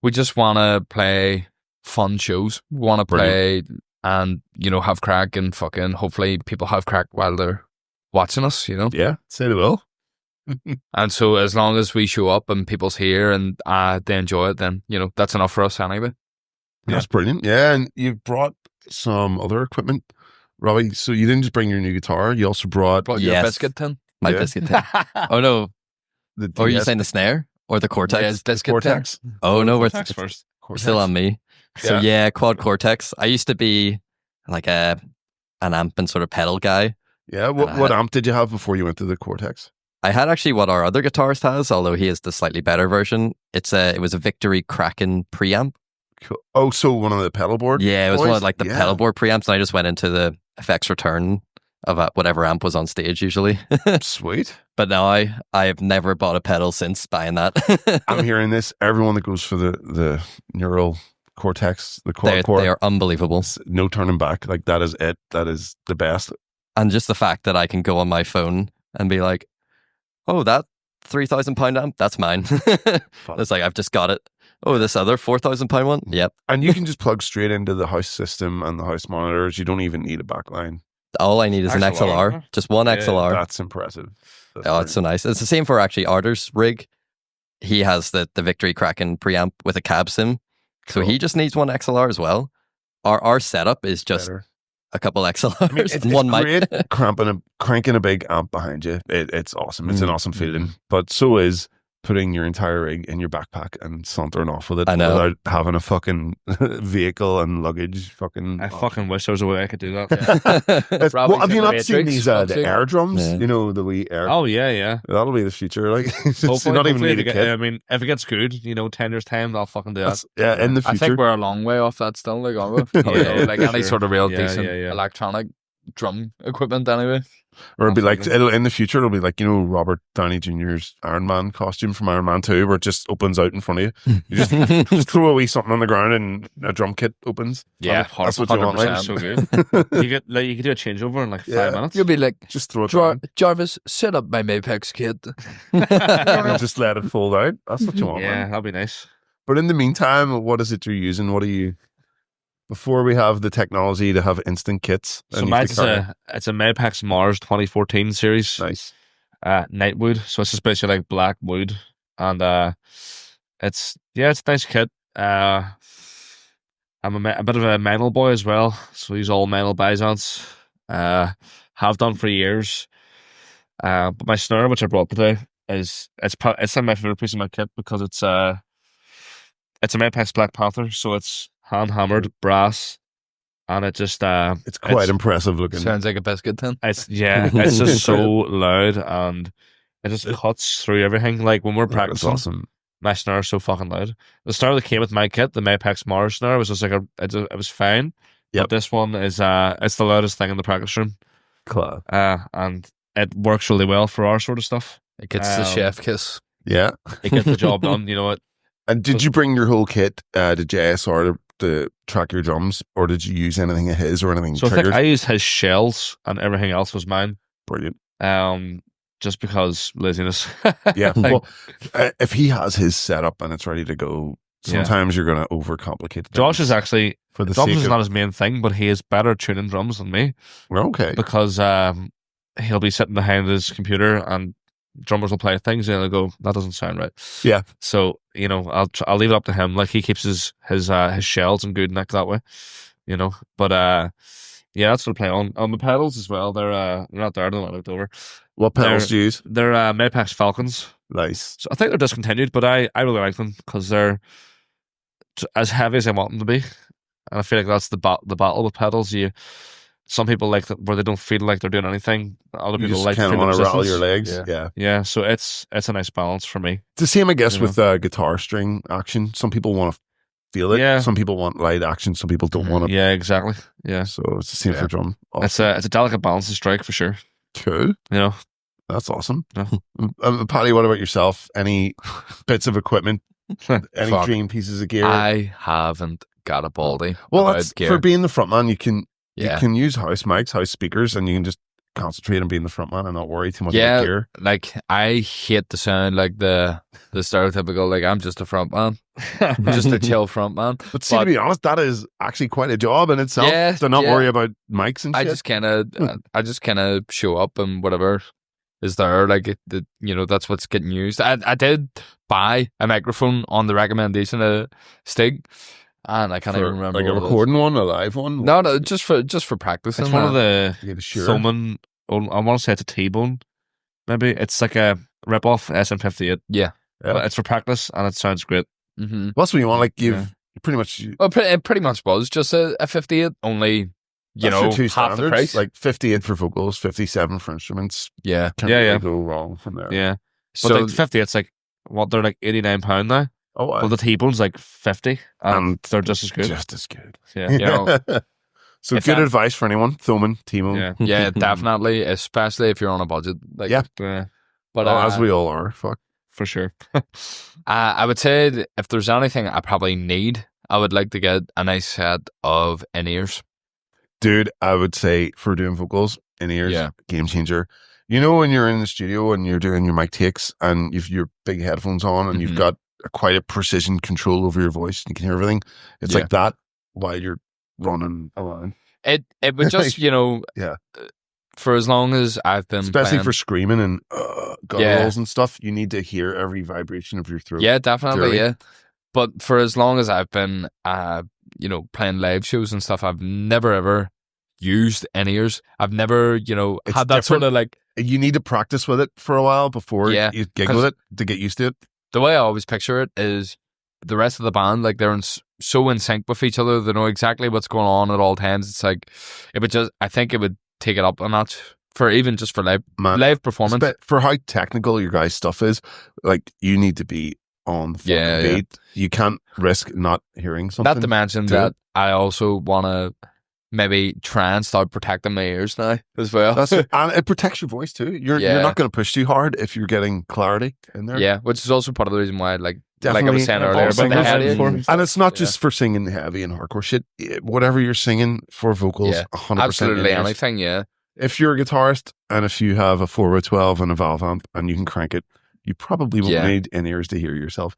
we just want to play fun shows. We want to play and, have crack, and fucking hopefully people have crack while they're watching us,
Yeah, say they will.
And so as long as we show up and people's here and they enjoy it, then, that's enough for us anyway.
That's brilliant. Yeah, and you've brought some other equipment, Robbie. So you didn't just bring your new guitar, you also brought
your biscuit tin.
My biscuit tin. Oh no. Are you saying the snare or the Cortex?
Yeah, biscuit Cortex.
Tin. Oh no, we're
first.
We're still on me. So yeah, quad Cortex. I used to be like an amp and sort of pedal guy.
Yeah, what amp did you have before you went to the Cortex?
I had actually what our other guitarist has, although he has the slightly better version. It was a Victory Kraken preamp.
Cool. Oh, so one of the pedal board?
Yeah, it was one of like the pedal board preamps, and I just went into the effects return of whatever amp was on stage usually.
Sweet.
But now I have never bought a pedal since buying that.
I'm hearing this. Everyone that goes for the neural Cortex, the quad core,
they are unbelievable.
No turning back. Like, that is it. That is the best.
And just the fact that I can go on my phone and be like, oh, that £3,000 amp, that's mine. It's like, I've just got it. Oh, this other £4,000 one? Yep.
And you can just plug straight into the house system and the house monitors. You don't even need a backline.
All I need is an XLR. Just one XLR.
That's impressive.
It's so nice. It's the same for actually Arter's rig. He has the Victory Kraken preamp with a cab sim. So he just needs one XLR as well. Our setup is just a couple XLRs.
I mean, it's
one
great
mic.
cranking a big amp behind you. It's awesome. It's an awesome feeling. But so is putting your entire rig in your backpack and sauntering off with it without having a fucking vehicle and luggage.
I fucking wish there was a way I could do that.
Well, have you not seen these the air drums? Yeah. The wee air.
Oh yeah.
That'll be the future. Like,
hopefully,
not even need a kit.
I mean, if it gets good, 10 years time, I'll fucking do that.
Yeah, in the future.
I think we're a long way off that still. Like, aren't we? Like any sort of real decent electronic drum equipment anyway.
Or it'll be like, in the future, it'll be like, Robert Downey Jr.'s Iron Man costume from Iron Man 2, where it just opens out in front of you. You just throw a wee something on the ground and a drum kit opens.
Yeah,
that's what you want. Like.
So good. You could do a changeover in like 5 minutes.
You'll be like,
just throw it
Jarvis, set up my Mapex kit.
And just let it fold out. That's what you want.
Yeah,
man.
that'd be nice.
But in the meantime, what is it you're using? What are you... Before we have the technology to have instant kits.
So mine's it's a Mapex Mars 2014 series.
Nice.
Nightwood. So it's just basically like black wood. And it's a nice kit. I'm a bit of a metal boy as well. So I use all metal Bisons. Have done for years. But my snare, which I brought today, it's like my favorite piece of my kit because it's a Mapex Black Panther. So it's hand hammered brass, and it just
it's quite impressive looking.
Sounds like a biscuit tin.
It's just so loud, and it just cuts through everything. Like when we're practicing,
awesome.
My snare is so fucking loud. The snare that came with my kit, the Mapex Mars snare, was just like it was fine. But this one is it's the loudest thing in the practice room.
Cool.
And it works really well for our sort of stuff.
It gets the chef kiss.
Yeah,
it gets the job done. You know what?
And did you bring your whole kit to JSR to track your drums, or did you use anything of his or anything?
So I think I used his shells, and everything else was mine.
Brilliant.
Just because laziness.
Yeah. Well, if he has his setup and it's ready to go, sometimes you're going to overcomplicate.
Josh is actually
drums
is not his main thing, but he is better tuning drums than me.
Okay.
Because he'll be sitting behind his computer and drummers will play things and they'll go, that doesn't sound right.
Yeah.
So, I'll leave it up to him. Like he keeps his shells and good neck that way, But that's what I play on the pedals as well. They're not there. I don't know what I looked over.
What pedals do you use?
They're Mapex Falcons.
Nice.
So I think they're discontinued, but I really like them because they're as heavy as I want them to be. And I feel like that's the battle with pedals. Some people like that where they don't feel like they're doing anything. Other people like
kind of want to rattle your legs.
Yeah. So it's a nice balance for me.
It's the same, I guess, with guitar string action. Some people want to feel it.
Yeah.
Some people want light action. Some people don't want it.
Yeah, exactly. Yeah.
So it's the same for drum.
Awesome. It's a delicate balance to strike for sure.
Cool.
You know,
that's awesome.
Yeah.
Paddy, what about yourself? Any bits of equipment? Any dream pieces of gear?
I haven't got a baldy.
Well, that's for being the front man. You can use house mics, house speakers, and you can just concentrate on being the front man and not worry too much about gear.
Like I hate the sound, like the stereotypical, like I'm just a front man, just a chill front man.
But see, to be honest, that is actually quite a job in itself.
Yeah,
to not worry about mics and shit.
I just kind of show up and whatever is there, like that's what's getting used. I did buy a microphone on the recommendation of Stig. And I can't even remember.
Like a recording one, a live one?
No, just for practicing.
It's one of the Thoman. I want to say it's a T-Bone. Maybe it's like a rip-off SM58.
Yeah.
But it's for practice and it sounds great.
Mm-hmm.
What's what you want? Like you've pretty much.
Well, it pretty much was just a 58, only half the price.
Like 58 for vocals, 57 for instruments.
Yeah.
Can't really go wrong from there.
Yeah. But like 50, it's like they're like £89 now.
Oh, wow.
Well, the T-Bone's like 50, and they're just as good.
Just as good.
Yeah.
So good advice for anyone. Thoman, T-Bone.
Yeah, definitely, especially if you're on a budget. Like,
but as we all are, fuck.
For sure.
I would say if there's anything I probably need, I would like to get a nice set of in-ears.
Dude, I would say for doing vocals, in-ears, game changer. You know when you're in the studio and you're doing your mic takes and you've your big headphones on and you've got quite a precision control over your voice. You can hear everything. It's like that while you're running around.
It would just, for as long as I've been
especially for screaming and gutturals and stuff, you need to hear every vibration of your throat.
Yeah, definitely, yeah. But for as long as I've been, playing live shows and stuff, I've never, ever used in-ears. I've never, had that sort of like...
You need to practice with it for a while before you gig with it to get used to it.
The way I always picture it is the rest of the band, like they're so in sync with each other. They know exactly what's going on at all times. It's like, I think it would take it up a notch for even just for live performance.
For how technical your guys' stuff is, like you need to be on the fucking beat. You can't risk not hearing something.
Not to mention that I also want to maybe try and start protecting my ears now as well.
And it protects your voice too. You're not going to push too hard if you're getting clarity in there.
Yeah, which is also part of the reason why, like I was saying earlier, about the head.
And it's not just for singing heavy and hardcore shit. Whatever you're singing for vocals, 100%.
Absolutely anything, yeah.
If you're a guitarist and if you have a 4x12 and a valve amp and you can crank it, you probably won't need in-ears to hear yourself.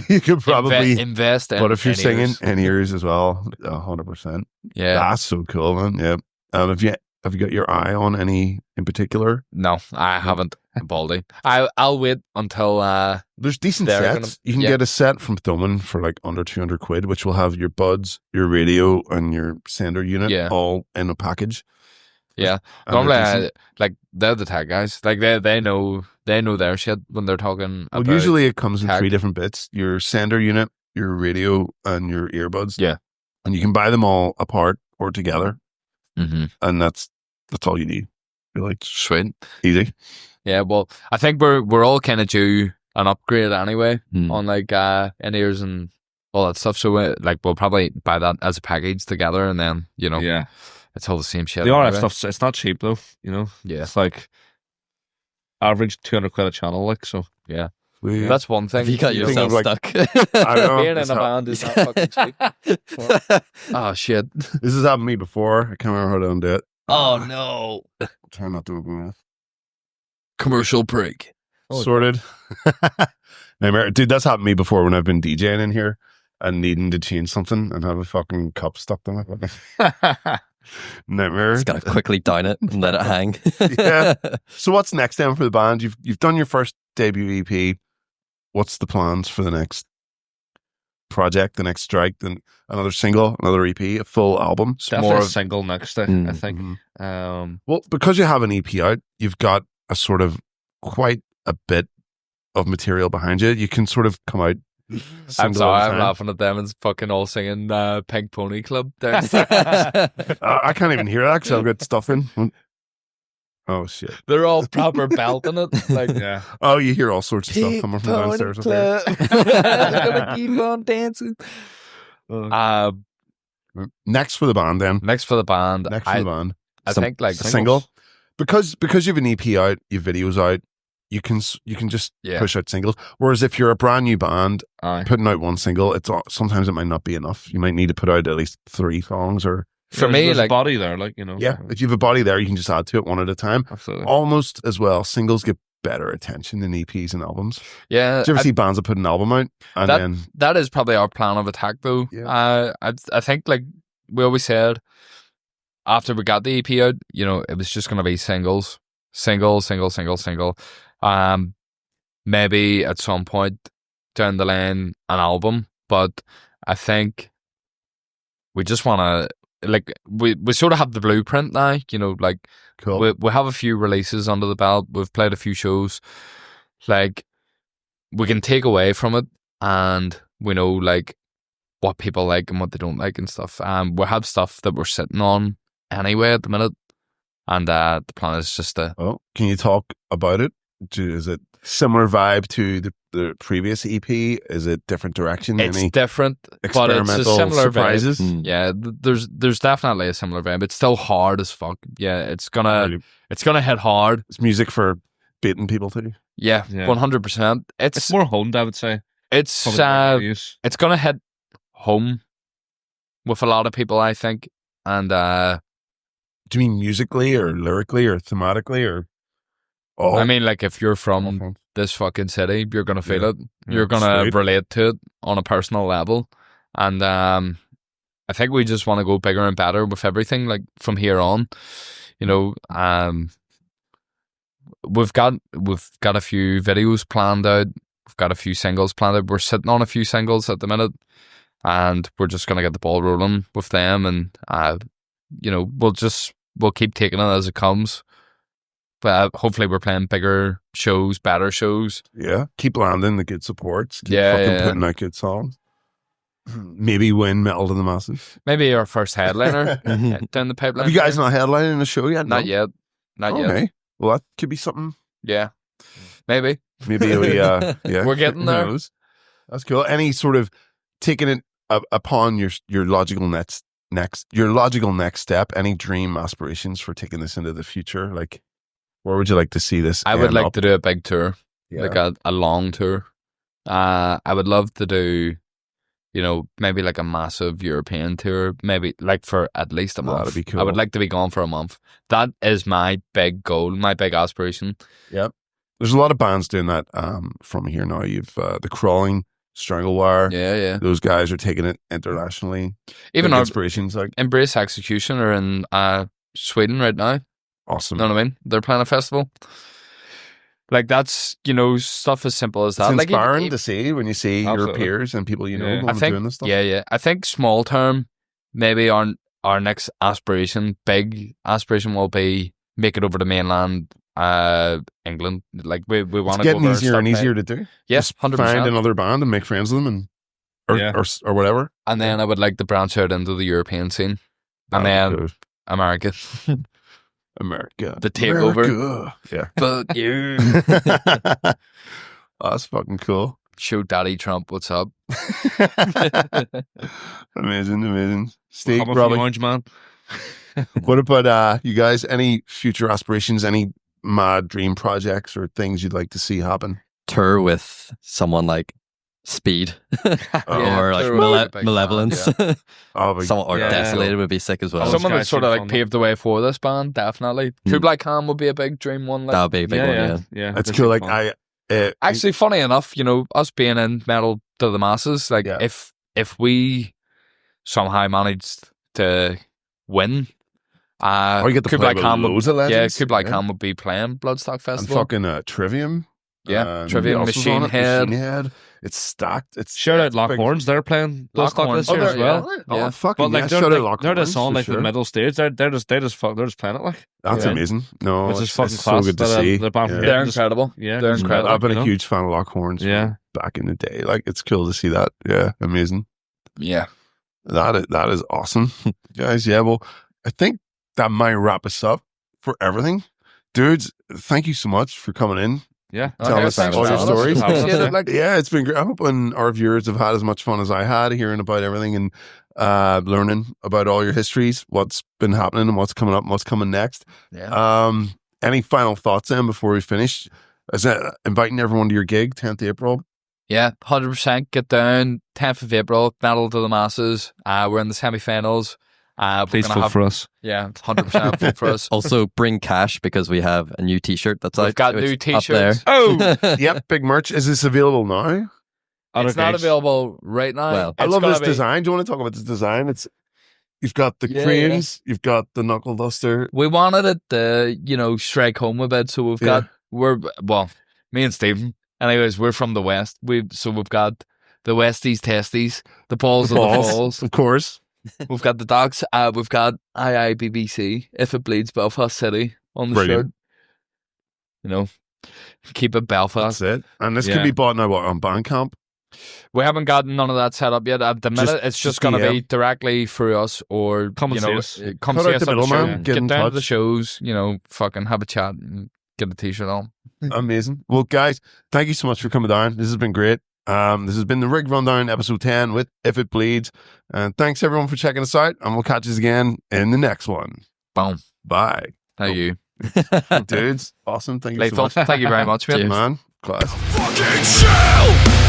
You could probably
invest in.
But if you're singing in-ears as well, 100%.
Yeah.
That's so cool, man. Yeah. Have you got your eye on any in particular?
No, I haven't. Baldy. I'll wait until
there's decent sets. You can get a set from Thoman for like under 200 quid, which will have your buds, your radio, and your sender unit all in a package.
Yeah. Normally, they're the tech guys. Like they know their shit when they're talking about.
Well, usually it comes in 3 different bits: your sender unit, your radio, and your earbuds.
Yeah.
And you can buy them all apart or together.
Mm-hmm.
And that's all you need. You're like,
sweet,
easy.
Yeah. Well, I think we're all kind of due an upgrade anyway on like in-ears and all that stuff. So we'll probably buy that as a package together, and then it's all the same shit.
The RF stuff, it's not cheap though, Yeah. It's like average 200 quid a channel, like, so.
Yeah. That's one thing.
You got yourself stuck.
I know.
Being in a band is not fucking cheap. Oh, shit.
This has happened to me before. I can't remember how to undo it.
Oh, no.
Try not to open it.
Commercial break.
Sorted. Nightmare. Dude, that's happened to me before when I've been DJing in here and needing to change something and have a fucking cup stuck to my fucking... Nightmare.
Just gotta quickly down it and let it hang.
Yeah. So what's next then for the band? You've done your first debut EP. What's the plans for the next project, the next strike, then another single, another EP, a full album?
Definitely more a single next, I think.
Mm-hmm. Well, because you have an EP out, you've got a sort of quite a bit of material behind you. You can sort of come out.
I'm sorry, I'm laughing at them and fucking all singing Pink Pony Club there.
I can't even hear that because I've got stuff in. Oh shit!
They're all proper belting it, like
Oh, you hear all sorts of stuff coming from downstairs.
I'm gonna keep on dancing.
Next for the band, then.
Next for the band. I think like
single. Because you have an EP out, you have videos out, you can just push out singles. Whereas if you're a brand new band putting out one single, sometimes it might not be enough. You might need to put out at least 3 songs or.
For me, there's like a body there, like, you know.
Yeah, if you have a body there, you can just add to it one at a time.
Absolutely.
Almost as well, singles get better attention than EPs and albums.
Yeah.
Do you ever see bands that put an album out and
that is probably our plan of attack, though.
Yeah.
I think, like we always said, after we got the EP out, you know, it was just going to be singles. Single. Maybe at some point down the line, an album. But I think we just want to, like, we sort of have the blueprint now, you know, like,
cool.
We have a few releases under the belt. We've played a few shows. Like, we can take away from it, and we know, like, what people like and what they don't like and stuff. We have stuff that we're sitting on anyway at the minute, and the plan is just to...
Oh, can you talk about it? Is it similar vibe to the previous EP? Is it different direction?
It's different, but it's a similar
surprises?
Vibe. Yeah, there's definitely a similar vibe. It's still hard as fuck. Yeah, it's gonna hit hard.
It's music for baiting people too.
Yeah, 100%.
It's more honed, I would say.
It's gonna hit home with a lot of people, I think. And
do you mean musically or lyrically or thematically or? Oh,
I mean, like, if you're from this fucking city, you're gonna feel it. You're gonna relate to it on a personal level, and I think we just want to go bigger and better with everything. Like, from here on, you know, we've got a few videos planned out. We've got a few singles planned out. We're sitting on a few singles at the minute, and we're just gonna get the ball rolling with them, and you know, we'll keep taking it as it comes. But hopefully we're playing bigger shows, better shows.
Yeah, keep landing the good supports. Keep putting out good songs. Maybe win Metal to the Masses.
Maybe our first headliner down the pipeline.
Have you guys not headlining the show yet?
Not yet. Not yet.
Well, that could be something.
Yeah, maybe
we
we're getting there.
That's cool. Any sort of taking it upon your logical next step? Any dream aspirations for taking this into the future? Like, where would you like to see this?
I would like to do a big tour, like a long tour. I would love to do, you know, maybe like a massive European tour, maybe like for at least a month.
That'd be cool.
I would like to be gone for a month. That is my big goal, my big aspiration.
Yep. There's a lot of bands doing that from here now. You've the Crawling, Stranglewire.
Yeah.
Those guys are taking it internationally.
Even
our
our
inspirations, like
Embrace Execution, are in Sweden right now.
Awesome.
Know what I mean? They're playing a festival. Like, that's, you know, stuff as simple as that.
It's
like,
inspiring to see when you see your peers and people you know doing this stuff.
Yeah. I think small term, maybe our next big aspiration will be make it over to mainland England. Like, we want to go
getting easier and easier to do.
Yes, 100%.
Find another band and make friends with them or whatever.
And then I would like to branch out into the European scene. And then America. The takeover.
Yeah.
Fuck you.
Oh, that's fucking cool.
Show Daddy Trump what's up.
Amazing. Steve,
Robbie, Orange Man.
What about you guys? Any future aspirations? Any mad dream projects or things you'd like to see happen?
Tour with someone like Speed or like Malevolence. Or Desolated would be sick as well.
Someone that sort of like paved the way for this band, definitely. Kublai Khan would be a big dream one. Like.
That would be a big one.
Yeah. That's cool. Like
actually, funny enough, you know, us being in Metal to the Masses, like if we somehow managed to win,
you get to
Kublai
play
Khan
with loads of legends.
Kublai Khan would be playing Bloodstock Festival.
And fucking Trivium.
Trivium, Machine Head.
It's stacked. It's
shout out Lockhorns. They're playing Bloodstock this year as well.
Oh, fucking
but like
shout out Lockhorns.
They're just on like the middle stage. They're just playing it like.
That's amazing. No,
which is fucking
so good to see.
They're incredible.
Yeah,
they're incredible.
I've been a huge fan of Lockhorns. Back in the day, like it's cool to see that. Yeah, amazing.
Yeah,
that is awesome, guys. Yeah, well, I think that might wrap us up for everything, dudes. Thank you so much for coming in.
Yeah.
Tell us
thanks
all
for
your
having us.
stories.
Appreciate it, like,
Yeah, it's been great. I'm hoping our viewers have had as much fun as I had hearing about everything and learning about all your histories, what's been happening and what's coming up and what's coming next.
yeah.
Any final thoughts then before we finish? Is that inviting everyone to your gig, 10th April?
Yeah, 100%. Get down, 10th of April, Metal to the Masses. We're in the semi-finals.
Please vote for us.
Yeah, 100% vote for us.
Also, bring cash because we have a new T-shirt that's out.
We've got
It's
new
up
T-shirts.
there.
Oh, yep, big merch. Is this available now?
It's not available right now.
Well,
I
It's
love
gonna
this
be-
design. Do you want to talk about this design? You've got the cranes, you've got the knuckle duster.
We wanted it to, strike home a bit. So we've got, me and Stephen, anyways, we're from the West. We've got the Westies Testies, the balls of the balls.
Of course.
We've got the dogs. We've got IIBBC, If It Bleeds Belfast City on the
Brilliant.
shirt. Keep it Belfast.
That's it. And this can be bought now on Bandcamp.
We haven't gotten none of that set up yet. At the minute, it's just going to be directly through us or,
Come and see us.
Come
Cut
see
out
us
the
at the show.
middleman, get in
down to
touch.
the shows, fucking have a chat and get a t-shirt on.
Amazing. Well, guys, thank you so much for coming down. This has been great. This has been the Rig Rundown, episode 10 with If It Bleeds. And thanks everyone for checking us out. And we'll catch you again in the next one.
Boom.
Bye.
Thank you.
Dudes, awesome. Thank you
Lethal.
so much.
Thank you very much, mate.
Man, class.
Fucking shell!